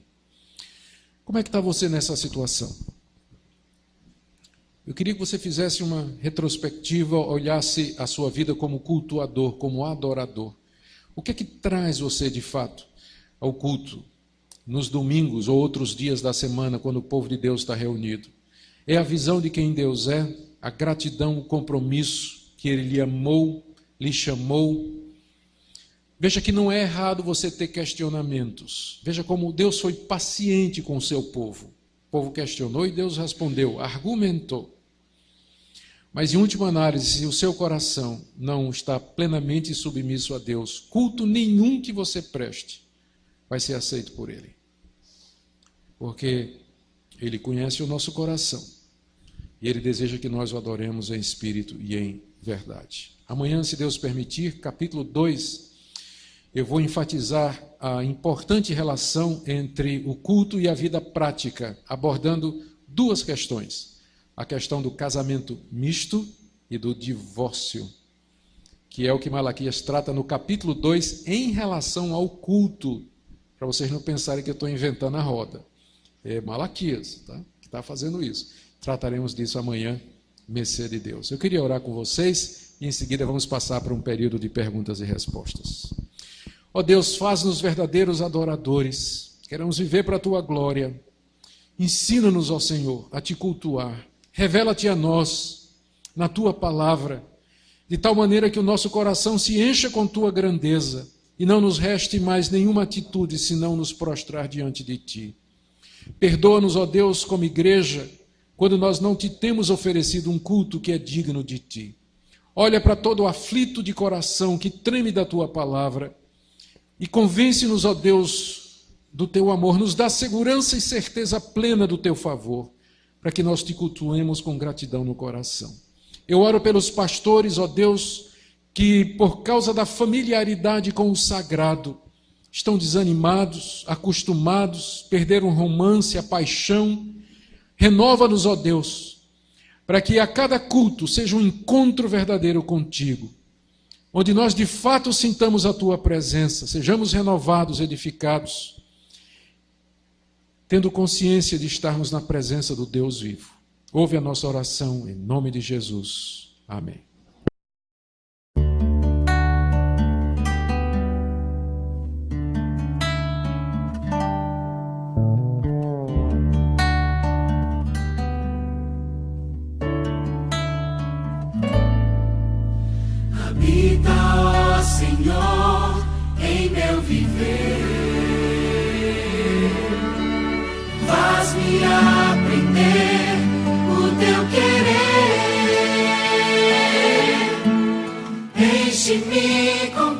Como é que está você nessa situação? Eu queria que você fizesse uma retrospectiva, olhasse a sua vida como cultuador, como adorador. O que é que traz você, de fato, ao culto, nos domingos ou outros dias da semana, quando o povo de Deus está reunido? É a visão de quem Deus é, a gratidão, o compromisso que Ele lhe amou, lhe chamou. Veja que não é errado você ter questionamentos. Veja como Deus foi paciente com o seu povo. O povo questionou e Deus respondeu, argumentou. Mas, em última análise, se o seu coração não está plenamente submisso a Deus, culto nenhum que você preste vai ser aceito por Ele. Porque Ele conhece o nosso coração e Ele deseja que nós o adoremos em espírito e em verdade. Amanhã, se Deus permitir, capítulo 2, eu vou enfatizar a importante relação entre o culto e a vida prática, abordando 2 questões. A questão do casamento misto e do divórcio, que é o que Malaquias trata no capítulo 2 em relação ao culto, para vocês não pensarem que eu estou inventando a roda. É Malaquias, tá? Que está fazendo isso. Trataremos disso amanhã, mercê de Deus. Eu queria orar com vocês e em seguida vamos passar para um período de perguntas e respostas. Ó Deus, faz-nos verdadeiros adoradores, queremos viver para a Tua glória. Ensina-nos, ó Senhor, a Te cultuar. Revela-te a nós, na Tua palavra, de tal maneira que o nosso coração se encha com Tua grandeza e não nos reste mais nenhuma atitude senão nos prostrar diante de Ti. Perdoa-nos, ó Deus, como igreja, quando nós não te temos oferecido um culto que é digno de ti. Olha para todo o aflito de coração que treme da tua palavra e convence-nos, ó Deus, do teu amor. Nos dá segurança e certeza plena do teu favor, para que nós te cultuemos com gratidão no coração. Eu oro pelos pastores, ó Deus, que por causa da familiaridade com o sagrado, estão desanimados, acostumados, perderam o romance, a paixão. Renova-nos, ó Deus, para que a cada culto seja um encontro verdadeiro contigo, onde nós de fato sintamos a tua presença, sejamos renovados, edificados, tendo consciência de estarmos na presença do Deus vivo. Ouve a nossa oração em nome de Jesus. Amém. Habita, ó Senhor, em meu viver. Faz-me aprender o teu querer. Enche-me com